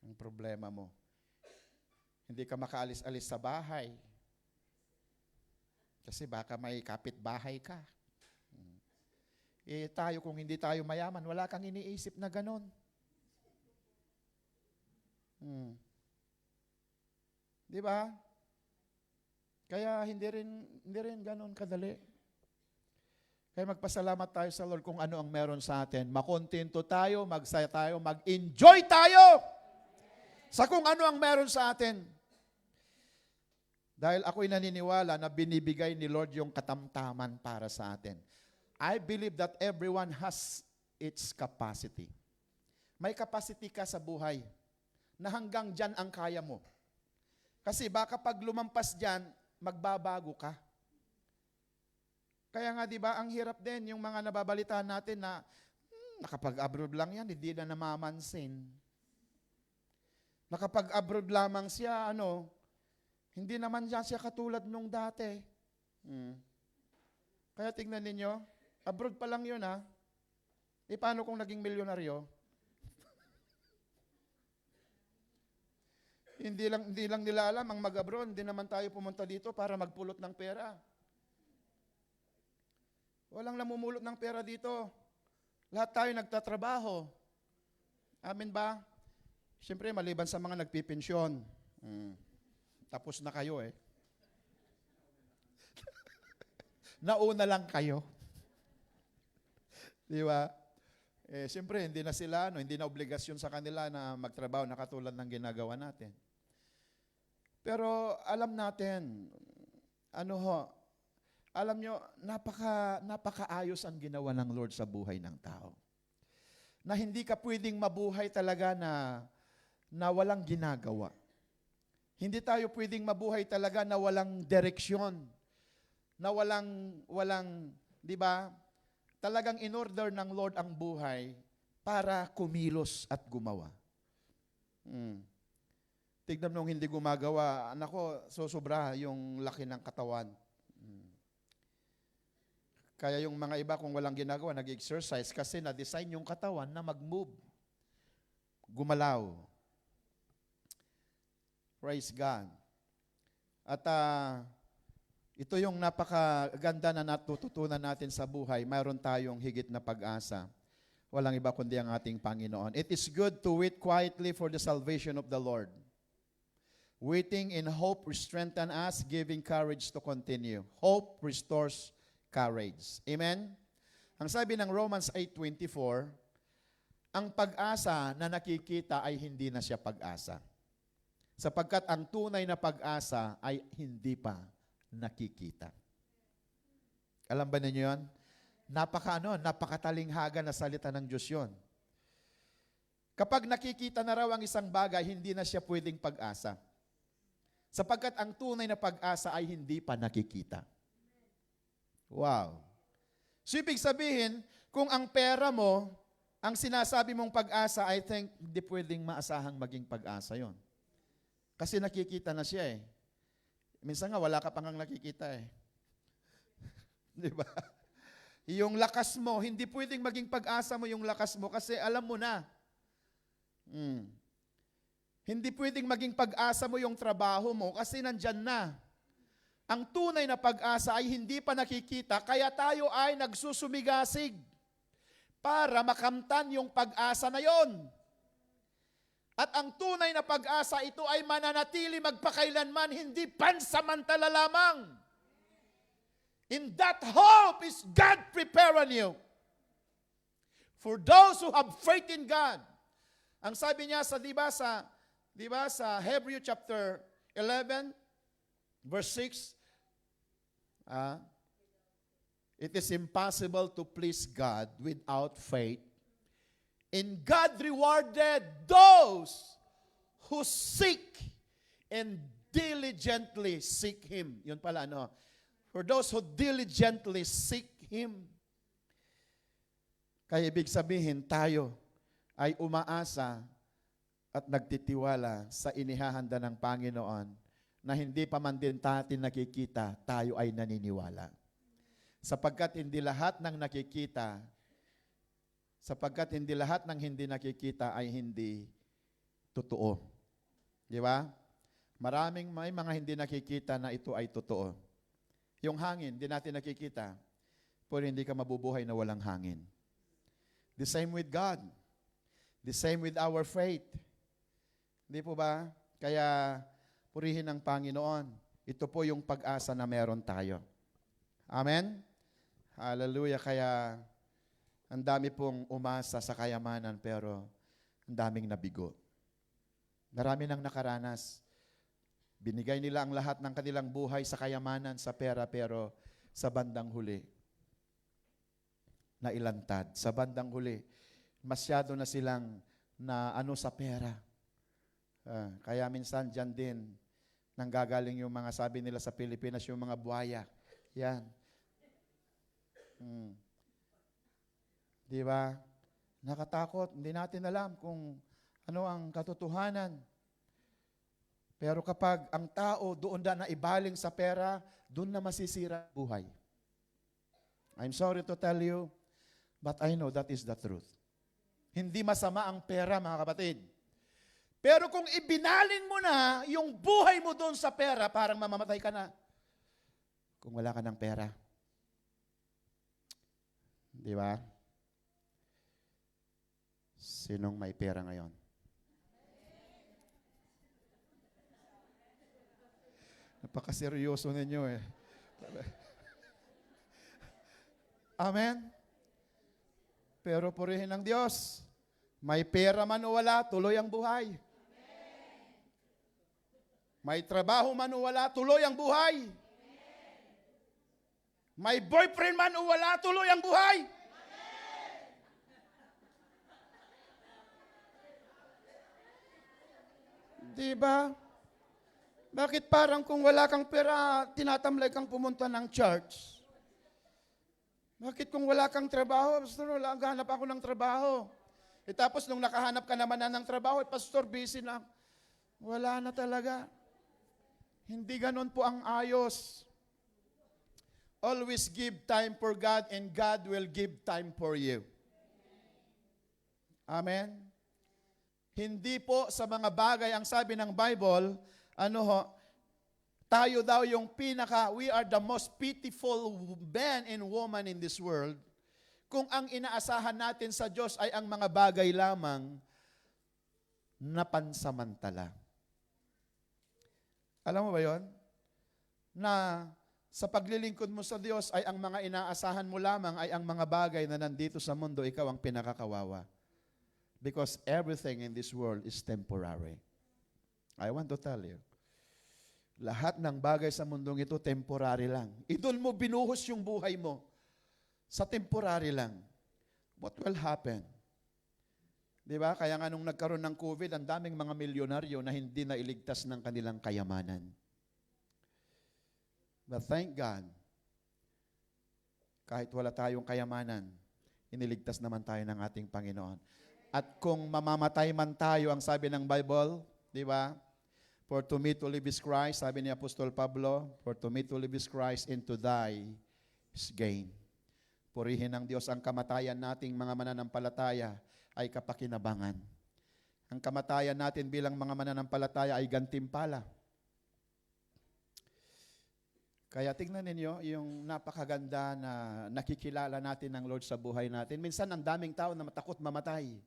Ang problema mo. Hindi ka makaalis-alis sa bahay. Kasi baka may kapitbahay ka. Tayo kung hindi tayo mayaman, wala kang iniisip na ganon. Hmm. Di ba? Kaya hindi rin ganun kadali. Kaya magpasalamat tayo sa Lord kung ano ang meron sa atin. Makontento tayo, magsaya tayo, mag-enjoy tayo sa kung ano ang meron sa atin. Dahil ako'y naniniwala na binibigay ni Lord yung katamtaman para sa atin. I believe that everyone has its capacity. May capacity ka sa buhay na hanggang dyan ang kaya mo. Kasi baka pag lumampas dyan, magbabago ka. Kaya nga, di ba, ang hirap din yung mga nababalitaan natin na nakapag-abroad lang yan, hindi na namamansin. Nakapag-abroad lamang siya, hindi naman siya katulad nung dati. Kaya tingnan ninyo, abroad pa lang yun paano kung naging milyonaryo? Hindi lang nila alam ang mag-abroad, hindi naman tayo pumunta dito para magpulot ng pera. Walang namumulot ng pera dito. Lahat tayo nagtatrabaho. Amen ba? Siyempre, maliban sa mga nagpipensyon. Tapos na kayo Nauna lang kayo. Di ba? Siyempre, hindi na sila, hindi na obligasyon sa kanila na magtrabaho na katulad ng ginagawa natin. Pero alam natin, alam nyo, napakaayos ang ginawa ng Lord sa buhay ng tao. Na hindi ka pwedeng mabuhay talaga na walang ginagawa. Hindi tayo pwedeng mabuhay talaga na walang direksyon, na walang, di ba? Talagang in-order ng Lord ang buhay para kumilos at gumawa. Tignan nung hindi gumagawa, sosobra yung laki ng katawan. Kaya yung mga iba kung walang ginagawa, nag-exercise kasi na-design yung katawan na mag-move, gumalaw. Praise God. At ito yung napakaganda na natututunan natin sa buhay. Mayroon tayong higit na pag-asa. Walang iba kundi ang ating Panginoon. It is good to wait quietly for the salvation of the Lord. Waiting in hope strengthens us, giving courage to continue. Hope restores courage. Amen? Ang sabi ng Romans 8:24, ang pag-asa na nakikita ay hindi na siya pag-asa. Sapagkat ang tunay na pag-asa ay hindi pa nakikita. Alam ba ninyo yan? Napakatalinghaga na salita ng Diyos yun. Kapag nakikita na raw ang isang bagay, hindi na siya pwedeng pag-asa. Sapagkat ang tunay na pag-asa ay hindi pa nakikita. Wow. So ibig sabihin, kung ang pera mo, ang sinasabi mong pag-asa, I think hindi pwedeng maasahang maging pag-asa yon. Kasi nakikita na siya Minsan nga, wala ka pang nakikita Di ba? Yung lakas mo, hindi pwedeng maging pag-asa mo yung lakas mo kasi alam mo na. Hindi pwedeng maging pag-asa mo yung trabaho mo kasi nandyan na. Ang tunay na pag-asa ay hindi pa nakikita, kaya tayo ay nagsusumigasig para makamtan yung pag-asa na yon. At ang tunay na pag-asa, ito ay mananatili magpakailanman, hindi pansamantala lamang. In that hope is God preparing you. For those who have faith in God. Ang sabi niya sa sa Hebrew chapter 11 verse 6, it is impossible to please God without faith. And God rewarded those who seek and diligently seek Him. Yun pala, For those who diligently seek Him. Kaya ibig sabihin, tayo ay umaasa at nagtitiwala sa inihahanda ng Panginoon na hindi pa man din natin nakikita, tayo ay naniniwala. Sapagkat hindi lahat ng hindi nakikita ay hindi totoo. Di ba? May mga hindi nakikita na ito ay totoo. Yung hangin, hindi natin nakikita, pero hindi ka mabubuhay na walang hangin. The same with God. The same with our faith. Di po ba? Kaya purihin ang Panginoon. Ito po yung pag-asa na meron tayo. Amen? Hallelujah. Kaya ang dami pong umasa sa kayamanan pero ang daming nabigo. Marami nang nakaranas. Binigay nila ang lahat ng kanilang buhay sa kayamanan, sa pera, pero sa bandang huli, nailantad. Sa bandang huli, masyado na silang na sa pera. Kaya minsan dyan din, nanggagaling yung mga sabi nila sa Pilipinas, yung mga buhaya. Yan. Di ba? Nakatakot. Hindi natin alam kung ano ang katotohanan. Pero kapag ang tao doon na ibaling sa pera, doon na masisira ang buhay. I'm sorry to tell you, but I know that is the truth. Hindi masama ang pera, mga kapatid. Pero kung ibinaling mo na yung buhay mo doon sa pera, parang mamamatay ka na. Kung wala ka ng pera. Di ba? Sinong may pera ngayon? Napakaseryoso ninyo eh. Amen? Pero purihin ng Diyos. May pera man o wala, tuloy ang buhay. May trabaho man o wala, tuloy ang buhay. May boyfriend man o wala, tuloy ang buhay. Diba? Bakit parang kung wala kang pera, tinatamlay kang pumunta ng church? Bakit kung wala kang trabaho, Pastor, wala, hanap ako ng trabaho. Tapos nung nakahanap ka naman na ng trabaho, Pastor, busy na. Wala na talaga. Hindi ganon po ang ayos. Always give time for God and God will give time for you. Amen? Hindi po sa mga bagay, ang sabi ng Bible, tayo daw yung we are the most pitiful man and woman in this world. Kung ang inaasahan natin sa Diyos ay ang mga bagay lamang na pansamantala. Alam mo ba yon? Na sa paglilingkod mo sa Diyos ay ang mga inaasahan mo lamang ay ang mga bagay na nandito sa mundo, ikaw ang pinakakawawa. Because everything in this world is temporary. I want to tell you, lahat ng bagay sa mundong ito temporary lang. Idon mo binuhos yung buhay mo sa temporary lang. What will happen? Di ba? Kaya nga nung nagkaroon ng COVID, ang daming mga milyonaryo na hindi na iligtas ng kanilang kayamanan. But thank God, kahit wala tayong kayamanan, iniligtas naman tayo ng ating Panginoon. At kung mamamatay man tayo, ang sabi ng Bible, di ba? For to me to live is Christ, sabi ni Apostol Pablo, for to me to live is Christ and to die is gain. Purihin ng Diyos ang kamatayan nating mga mananampalataya ay kapakinabangan. Ang kamatayan natin bilang mga mananampalataya ay gantimpala. Kaya tingnan ninyo yung napakaganda na nakikilala natin ng Lord sa buhay natin. Minsan ang daming tao na matakot mamatay.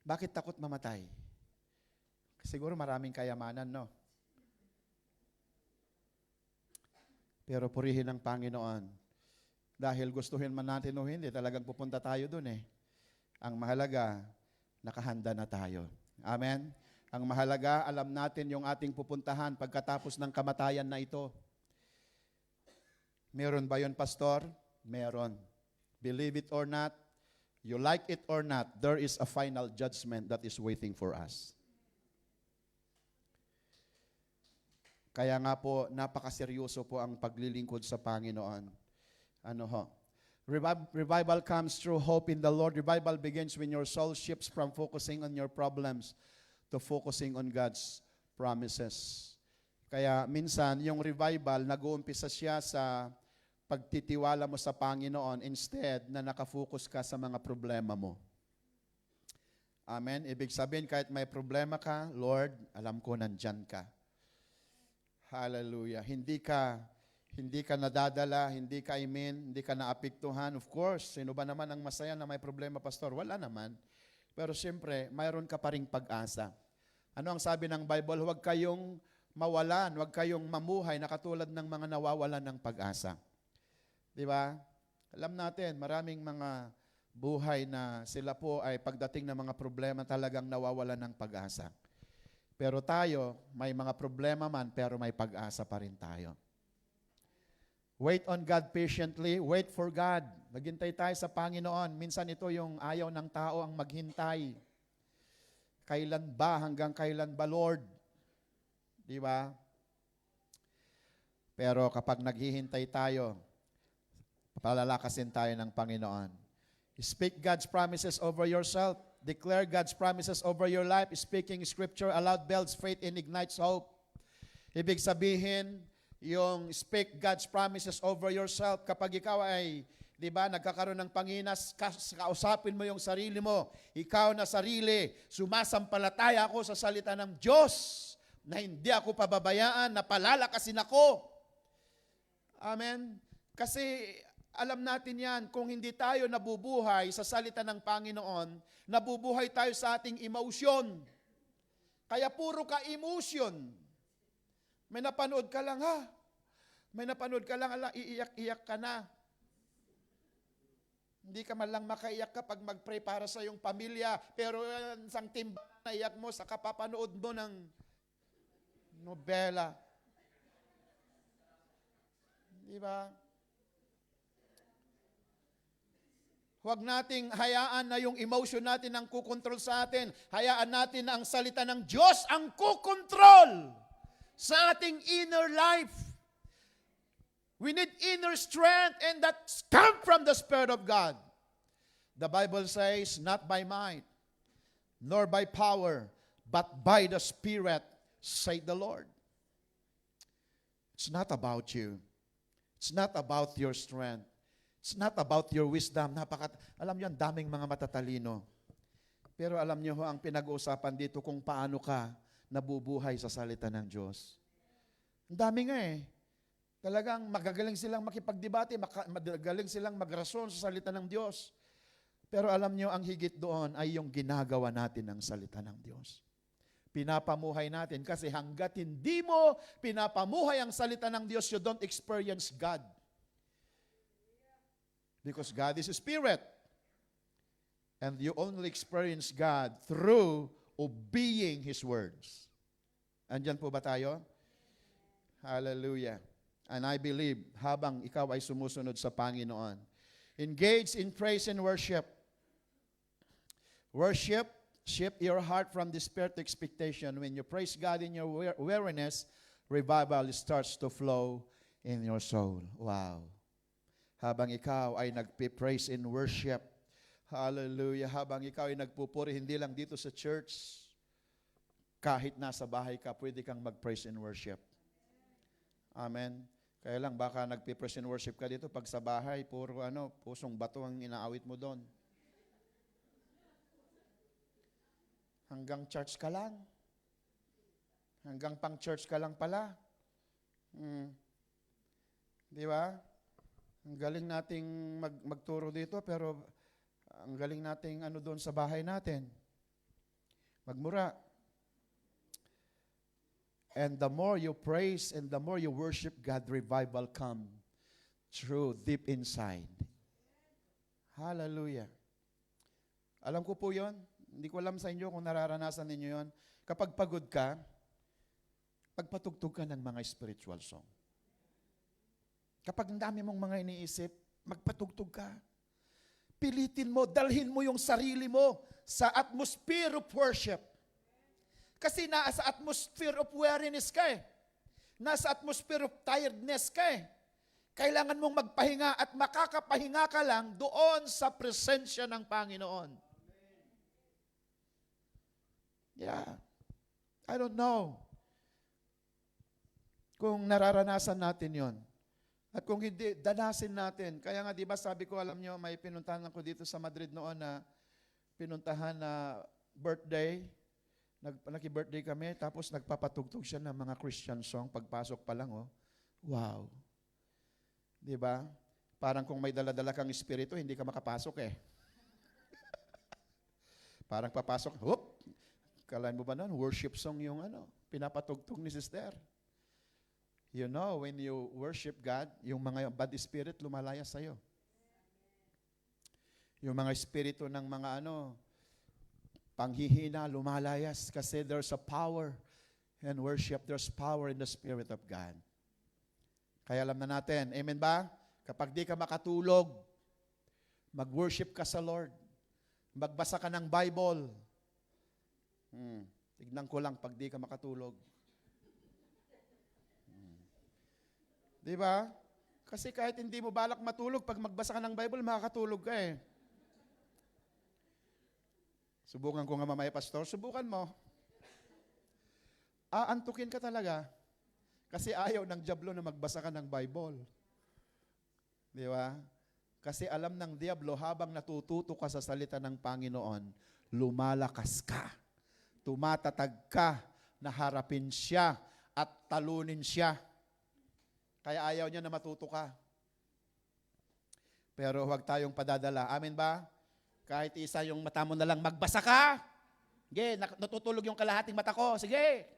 Bakit takot mamatay? Siguro maraming kayamanan, no? Pero purihin ng Panginoon. Dahil gustuhin man natin o hindi, talagang pupunta tayo dun eh. Ang mahalaga, nakahanda na tayo. Amen? Ang mahalaga, alam natin yung ating pupuntahan pagkatapos ng kamatayan na ito. Meron ba yun, Pastor? Meron. Believe it or not, you like it or not, there is a final judgment that is waiting for us. Kaya nga po, napakaseryoso po ang paglilingkod sa Panginoon. Revival comes through hope in the Lord. Revival begins when your soul shifts from focusing on your problems to focusing on God's promises. Kaya minsan, yung revival, nag-uumpisa siya sa pagtitiwala mo sa Panginoon instead na nakafocus ka sa mga problema mo. Amen? Ibig sabihin, kahit may problema ka, Lord, alam ko nandyan ka. Hallelujah. Hindi ka nadadala, hindi ka hindi ka naapektuhan. Of course, sino ba naman ang masaya na may problema, Pastor? Wala naman. Pero siyempre, mayroon ka pa ring pag-asa. Ano ang sabi ng Bible? Huwag kayong mawalan, huwag kayong mamuhay na katulad ng mga nawawalan ng pag-asa. Di ba? Alam natin, maraming mga buhay na sila po ay pagdating ng mga problema talagang nawawalan ng pag-asa. Pero tayo, may mga problema man, pero may pag-asa pa rin tayo. Wait on God patiently. Wait for God. Maghintay tayo sa Panginoon. Minsan ito yung ayaw ng tao ang maghintay. Kailan ba? Hanggang kailan ba, Lord? Di ba? Pero kapag naghihintay tayo, palalakasin tayo ng Panginoon. Speak God's promises over yourself. Declare God's promises over your life. Speaking Scripture aloud builds faith and ignites hope. Ibig sabihin, yung speak God's promises over yourself. Kapag ikaw ay, di ba, nagkakaroon ng panginas, kausapin mo yung sarili mo. Ikaw na sarili, sumasampalataya ako sa salita ng Diyos na hindi ako pababayaan, na palalakasin ako. Amen? Kasi alam natin yan, kung hindi tayo nabubuhay sa salita ng Panginoon, nabubuhay tayo sa ating emosyon. Kaya puro ka emotion. May napanood ka lang, ha? May napanood ka lang, ala, iiyak-iyak ka na. Hindi ka man lang makaiyak kapag mag-pray para sa iyong pamilya, pero isang timba na iyak mo sa kapapanood mo ng nobela. Di ba? Huwag nating hayaan na yung emotion natin ang kukontrol sa atin. Hayaan natin na ang salita ng Diyos ang kukontrol sa ating inner life. We need inner strength, and that comes from the Spirit of God. The Bible says, not by might, nor by power, but by the Spirit, said the Lord. It's not about you. It's not about your strength. It's not about your wisdom. Alam niyo, ang daming mga matatalino. Pero alam niyo ang pinag-uusapan dito kung paano ka nabubuhay sa salita ng Diyos. Ang dami nga eh. Talagang magagaling silang makipagdebate, magagaling silang magrason sa salita ng Diyos. Pero alam niyo, ang higit doon ay yung ginagawa natin ng salita ng Diyos. Pinapamuhay natin kasi hanggat hindi mo pinapamuhay ang salita ng Diyos, you don't experience God. Because God is a spirit. And you only experience God through obeying His words. Andyan po ba tayo? Hallelujah. And I believe, habang ikaw ay sumusunod sa Panginoon, engage in praise and worship. Worship, shift your heart from despair to expectation. When you praise God in your weariness, revival starts to flow in your soul. Wow. Habang ikaw ay nagpe-praise and worship, hallelujah, habang ikaw ay nagpupuri, hindi lang dito sa church, kahit nasa bahay ka, pwede kang mag-praise and worship. Amen. Kaya lang, baka nagpe-praise and worship ka dito, pag sa bahay, puro pusong bato ang inaawit mo doon. Hanggang church ka lang. Hanggang pang church ka lang pala. Di ba? Ang galing nating magturo dito, pero ang galing nating doon sa bahay natin. Magmura. And the more you praise and the more you worship God, revival come through deep inside. Hallelujah. Alam ko po yon. Hindi ko alam sa inyo kung nararanasan ninyo yon. Kapag pagod ka, pagpatugtog ka ng mga spiritual song. Kapag ang dami mong mga iniisip, magpatugtog ka. Pilitin mo, dalhin mo yung sarili mo sa atmosphere of worship. Kasi nasa atmosphere of weariness ka eh. Nasa atmosphere of tiredness ka eh. Kailangan mong magpahinga at makakapahinga ka lang doon sa presensya ng Panginoon. Yeah. I don't know kung nararanasan natin yon. At kung hindi, danasin natin. Kaya nga, di ba, sabi ko, alam nyo, may pinuntahan ako dito sa Madrid noon na pinuntahan na birthday. Naki-birthday kami, tapos nagpapatugtog siya ng mga Christian song. Pagpasok pa lang, oh. Wow. Di ba? Parang kung may dala-dala kang espiritu, hindi ka makapasok eh. Parang papasok, whoop, Kalain mo ba nun? Worship song yung pinapatugtog ni sister. You know, when you worship God, yung mga bad spirit lumalaya sa'yo. Yung mga espiritu ng mga panghihina, lumalayas kasi there's a power in worship. There's power in the Spirit of God. Kaya alam na natin, amen ba? Kapag di ka makatulog, mag-worship ka sa Lord. Magbasa ka ng Bible. Tignan ko lang pag di ka makatulog. Di ba? Kasi kahit hindi mo balak matulog, pag magbasa ka ng Bible, makakatulog ka eh. Subukan ko nga mamaya, pastor. Subukan mo. Aantukin ka talaga. Kasi ayaw ng diablo na magbasa ka ng Bible. Di ba? Kasi alam ng diablo, habang natututo ka sa salita ng Panginoon, lumalakas ka. Tumatatag ka na harapin siya at talunin siya. Kaya ayaw niya na matuto ka. Pero huwag tayong padadala. Amen ba? Kahit isa yung mata mo na lang, magbasa ka. Sige, natutulog yung kalahating mata ko. Sige.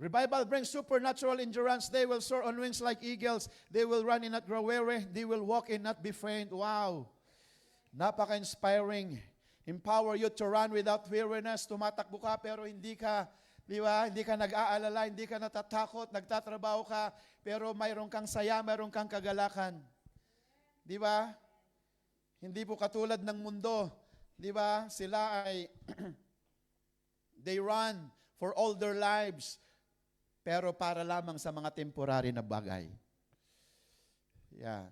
Revival brings supernatural endurance. They will soar on wings like eagles. They will run and not grow weary. They will walk and not be faint. Wow. Napaka-inspiring. Empower you to run without weariness. Tumatakbo ka pero hindi ka, di ba? Hindi ka nag-aalala, hindi ka natatakot, nagtatrabaho ka, pero mayroon kang saya, mayroon kang kagalakan. Di ba? Hindi po katulad ng mundo. Di ba? Sila ay they run for all their lives, pero para lamang sa mga temporary na bagay. Yeah.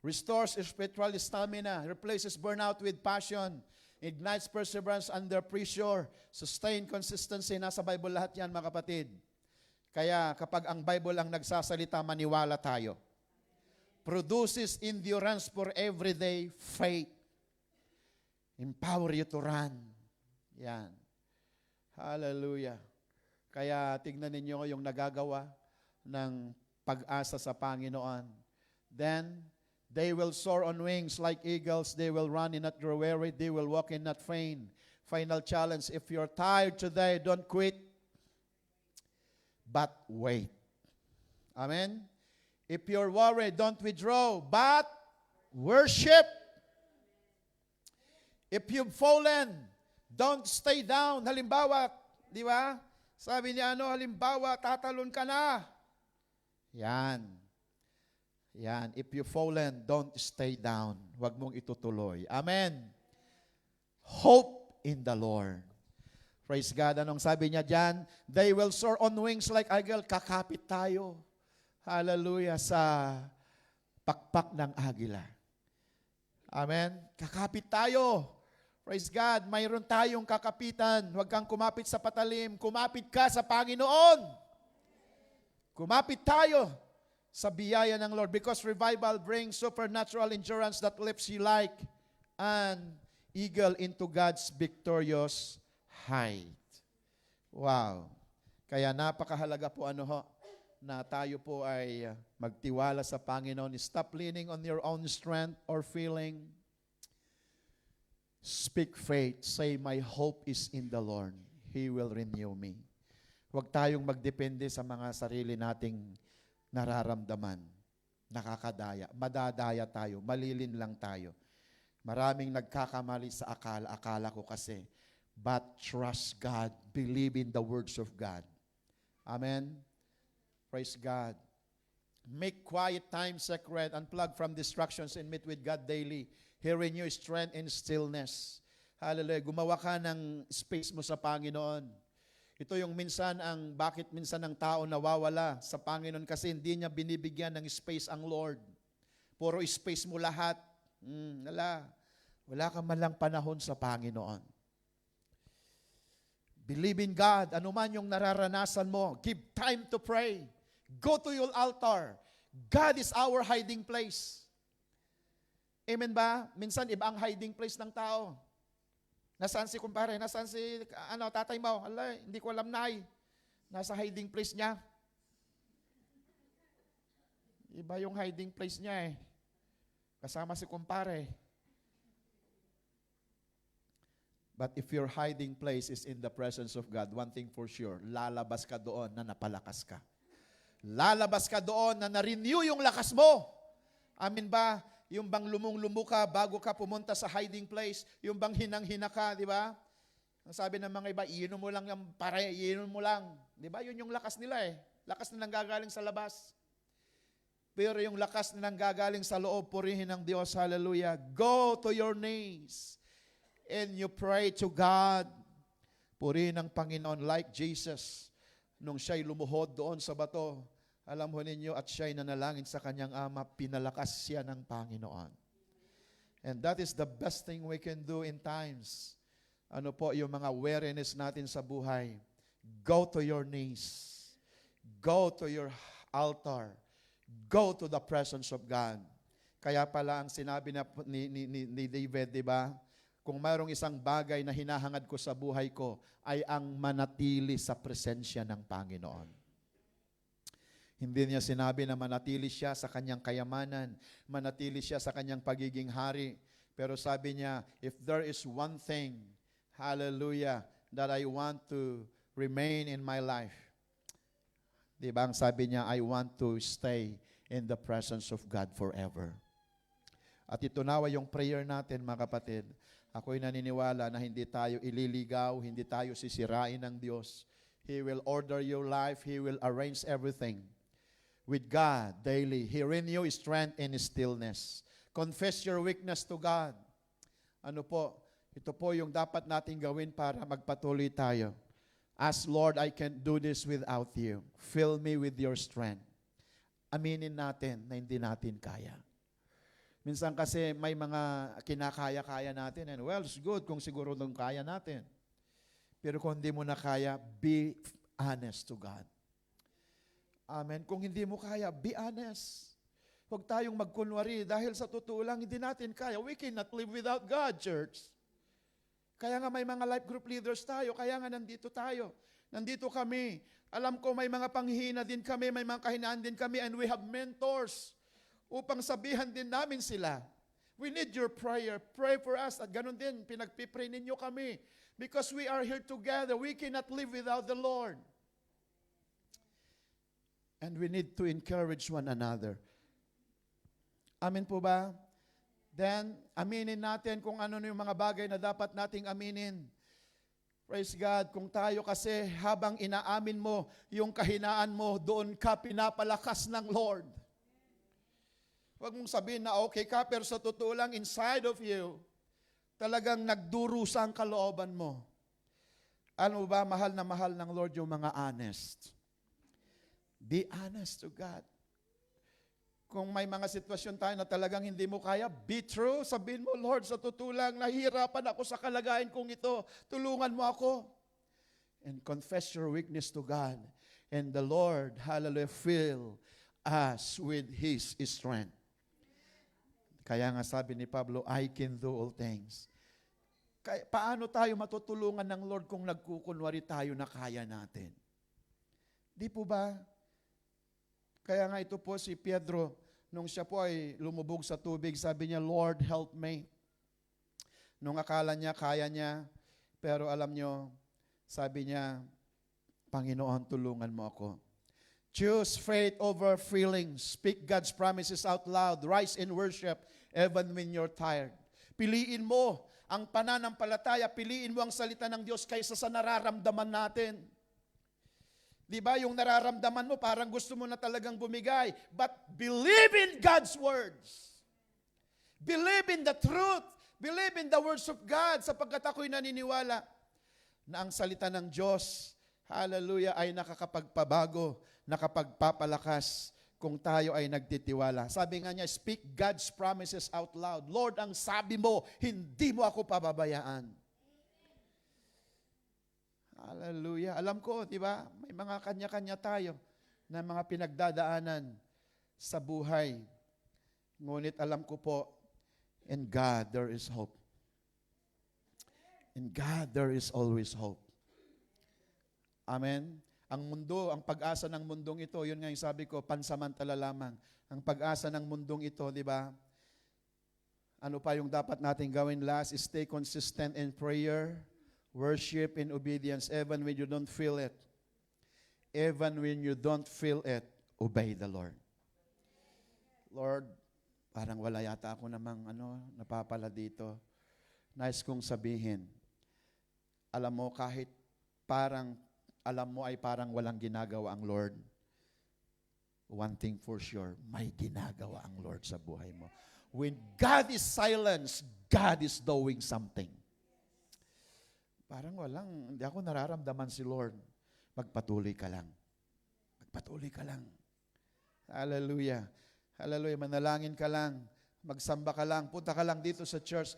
Restores spiritual stamina, replaces burnout with passion, ignites perseverance under pressure, sustain consistency. Nasa Bible lahat yan, mga kapatid. Kaya kapag ang Bible ang nagsasalita, maniwala tayo. Produces endurance for everyday faith. Empower you to run. Yan. Hallelujah. Kaya tignan ninyo yung nagagawa ng pag-asa sa Panginoon. Then, they will soar on wings like eagles. They will run and not grow weary. They will walk and not faint. Final challenge, if you're tired today, don't quit, but wait. Amen? If you're worried, don't withdraw, but worship. If you've fallen, don't stay down. Halimbawa, di ba? Sabi niya, halimbawa, tatalon ka na. Yan. Yan. If you've fallen, don't stay down. Huwag mong itutuloy. Amen. Hope in the Lord. Praise God. Anong sabi niya dyan? They will soar on wings like eagle. Kakapit tayo. Hallelujah. Sa pakpak ng agila. Amen. Kakapit tayo. Praise God. Mayroon tayong kakapitan. Huwag kang kumapit sa patalim. Kumapit ka sa Panginoon. Kumapit tayo sa biyaya ng Lord, because revival brings supernatural endurance that lifts you like an eagle into God's victorious height. Wow. Kaya napakahalaga po na tayo po ay magtiwala sa Panginoon. Stop leaning on your own strength or feeling. Speak faith. Say, my hope is in the Lord. He will renew me. Huwag tayong magdepende sa mga sarili nating nararamdaman, nakakadaya, madadaya tayo, malilin lang tayo. Maraming nagkakamali sa akala ko kasi. But trust God, believe in the words of God. Amen? Praise God. Make quiet time sacred, unplug from distractions and meet with God daily. He renews strength and stillness. Hallelujah. Gumawa ka ng space mo sa Panginoon. Ito yung bakit minsan ang tao nawawala sa Panginoon kasi hindi niya binibigyan ng space ang Lord. Puro space mo lahat. Wala ka man lang panahon sa Panginoon. Believe in God. Ano man yung nararanasan mo, give time to pray. Go to your altar. God is our hiding place. Amen ba? Minsan iba ang hiding place ng tao. Nasaan si kumpare? Nasaan si tatay mo? Alay, hindi ko alam, nay. Nasa hiding place niya. Iba yung hiding place niya eh. kasama si kumpare. But if your hiding place is in the presence of God, one thing for sure, lalabas ka doon na napalakas ka. Lalabas ka doon na na-renew yung lakas mo. Amin ba? Yung bang lumung-lumu ka bago ka pumunta sa hiding place, yung bang hinang-hina ka, di ba? Ang sabi ng mga iba, iinom mo lang yung pare, iinom mo lang. Di ba? Yun yung lakas nila eh. Lakas na nanggagaling sa labas. Pero yung lakas na nanggagaling sa loob, purihin ng Diyos, hallelujah. Go to your knees and you pray to God. Purihin ng Panginoon like Jesus. Nung siya'y lumuhod doon sa bato, alam ho ninyo, at siya'y nanalangin sa kanyang ama, pinalakas siya ng Panginoon. And that is the best thing we can do in times. Ano po yung mga weariness natin sa buhay? Go to your knees. Go to your altar. Go to the presence of God. Kaya pala ang sinabi ni David, di ba? Kung mayroong isang bagay na hinahangad ko sa buhay ko, ay ang manatili sa presensya ng Panginoon. Hindi niya sinabi na manatili siya sa kanyang kayamanan, manatili siya sa kanyang pagiging hari. Pero sabi niya, if there is one thing, hallelujah, that I want to remain in my life. Diba ang sabi niya, I want to stay in the presence of God forever. At ito nawa yung prayer natin, mga kapatid. Ako'y naniniwala na hindi tayo ililigaw, hindi tayo sisirain ng Diyos. He will order your life, He will arrange everything. With God, daily, He renew strength in stillness. Confess your weakness to God. Ano po? Ito po yung dapat nating gawin para magpatuloy tayo. As Lord, I can't do this without you. Fill me with your strength. Aminin natin na hindi natin kaya. Minsan kasi may mga kinakaya-kaya natin. And well, it's good kung siguro nung kaya natin. Pero kung hindi mo na kaya, be honest to God. Amen. Kung hindi mo kaya, be honest. Huwag tayong magkunwari dahil sa totoo lang, hindi natin kaya. We cannot live without God, church. Kaya nga may mga life group leaders tayo, kaya nga nandito tayo. Nandito kami. Alam ko may mga panghihina din kami, may mga kahinaan din kami, and we have mentors upang sabihan din namin sila. We need your prayer. Pray for us. At ganun din, pinagpipray ninyo kami. Because we are here together. We cannot live without the Lord. And we need to encourage one another. Amen po ba? Then, aminin natin kung ano yung mga bagay na dapat nating aminin. Praise God. Kung tayo kasi habang inaamin mo yung kahinaan mo, doon ka pinapalakas ng Lord. Huwag mong sabihin na okay ka, pero sa totoo lang, inside of you, talagang nagdurusa ang kalooban mo. Ano ba, mahal na mahal ng Lord yung mga honest. Be honest to God. Kung may mga sitwasyon tayo na talagang hindi mo kaya, be true. Sabihin mo, Lord, sa totoo lang, nahihirapan ako sa kalagayan kong ito. Tulungan mo ako. And confess your weakness to God. And the Lord, hallelujah, fill us with His strength. Kaya nga sabi ni Pablo, I can do all things. Paano tayo matutulungan ng Lord kung nagkukunwari tayo na kaya natin? Di po ba? Kaya nga ito po si Pedro, nung siya po ay lumubog sa tubig, sabi niya, Lord, help me. Nung akala niya, kaya niya, pero alam niyo, sabi niya, Panginoon, tulungan mo ako. Choose faith over feelings. Speak God's promises out loud. Rise in worship even when you're tired. Piliin mo ang pananampalataya, piliin mo ang salita ng Diyos kaysa sa nararamdaman natin. Di ba, yung nararamdaman mo, parang gusto mo na talagang bumigay. But believe in God's words. Believe in the truth. Believe in the words of God, sapagkat ako'y naniniwala na ang salita ng Diyos, hallelujah, ay nakakapagpabago, nakapagpapalakas kung tayo ay nagtitiwala. Sabi nga niya, speak God's promises out loud. Lord, ang sabi mo, hindi mo ako pababayaan. Hallelujah. Alam ko, di ba, may mga kanya-kanya tayo na mga pinagdadaanan sa buhay. Ngunit alam ko po, in God there is hope. In God there is always hope. Amen? Ang mundo, ang pag-asa ng mundong ito, yun nga yung sabi ko, pansamantala lamang. Ang pag-asa ng mundong ito, di ba, Ano pa yung dapat natin gawin last? Stay consistent in prayer, worship, in obedience, even when you don't feel it. Even when you don't feel it, obey the Lord. Lord, parang wala yata ako namang napapala dito. Nice kong sabihin. Alam mo, kahit alam mo ay parang walang ginagawa ang Lord, one thing for sure, may ginagawa ang Lord sa buhay mo. When God is silent, God is doing something. Parang hindi ako nararamdaman si Lord. Magpatuloy ka lang. Magpatuloy ka lang. Hallelujah. Hallelujah. Manalangin ka lang. Magsamba ka lang. Punta ka lang dito sa church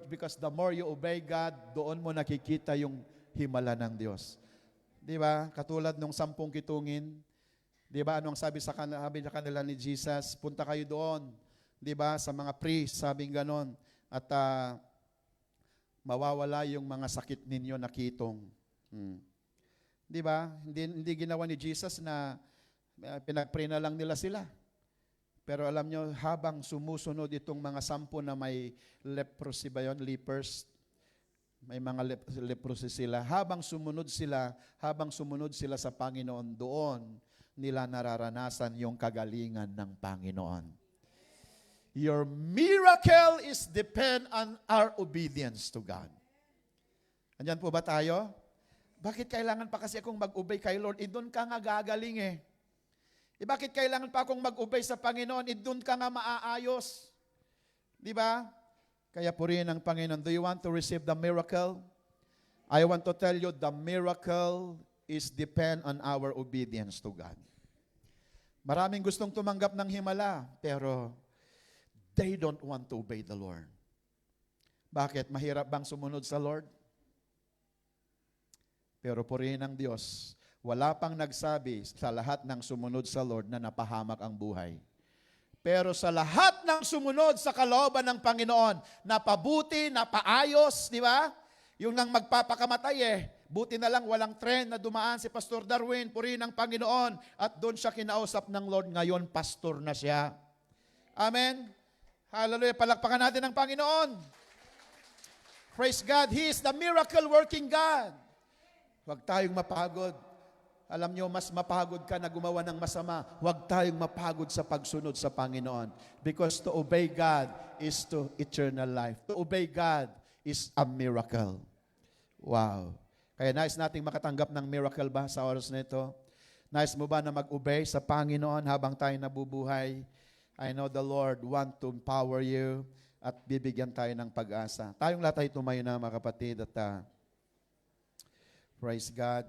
because the more you obey God, doon mo nakikita yung himala ng Diyos. Di ba? Katulad nung 10 kitungin. Di ba? Anong sabi sa kanila ni Jesus? Punta kayo doon. Di ba? Sa mga priest, sabing ganon. At mawawala yung mga sakit ninyo na kitong. Di ba? Hindi ginawa ni Jesus na pinag-pray na lang nila sila. Pero alam nyo, habang sumusunod itong mga 10 na may leprosy ba yun? Lepers. May mga leprosy sila. Habang sumunod sila sa Panginoon, doon nila nararanasan yung kagalingan ng Panginoon. Your miracle is depend on our obedience to God. Andyan po ba tayo? Bakit kailangan pa kasi akong mag-obey kay Lord? Doon ka nga gagaling eh. Bakit kailangan pa akong mag-obey sa Panginoon? Doon ka nga maaayos. Di ba? Kaya purihin ang Panginoon. Do you want to receive the miracle? I want to tell you, the miracle is depend on our obedience to God. Maraming gustong tumanggap ng himala, pero they don't want to obey the Lord. Bakit? Mahirap bang sumunod sa Lord? Pero purihin ang Diyos, wala pang nagsabi sa lahat ng sumunod sa Lord na napahamak ang buhay. Pero sa lahat ng sumunod sa kalooban ng Panginoon, napabuti, napaayos, di ba? Yung nang magpapakamatay buti na lang walang tren na dumaan si Pastor Darwin, purihin ang Panginoon, at doon siya kinausap ng Lord, ngayon pastor na siya. Amen? Hallelujah, palakpakan natin ang Panginoon. Praise God, He is the miracle working God. Huwag tayong mapagod. Alam nyo, mas mapagod ka na gumawa ng masama. Huwag tayong mapagod sa pagsunod sa Panginoon. Because to obey God is to eternal life. To obey God is a miracle. Wow. Kaya nais nating makatanggap ng miracle ba sa oras na ito? Nais mo ba na mag-obey sa Panginoon habang tayo nabubuhay? I know the Lord want to empower you at bibigyan tayo ng pag-asa. Tayong lahat ay tumayo na mga kapatid at praise God.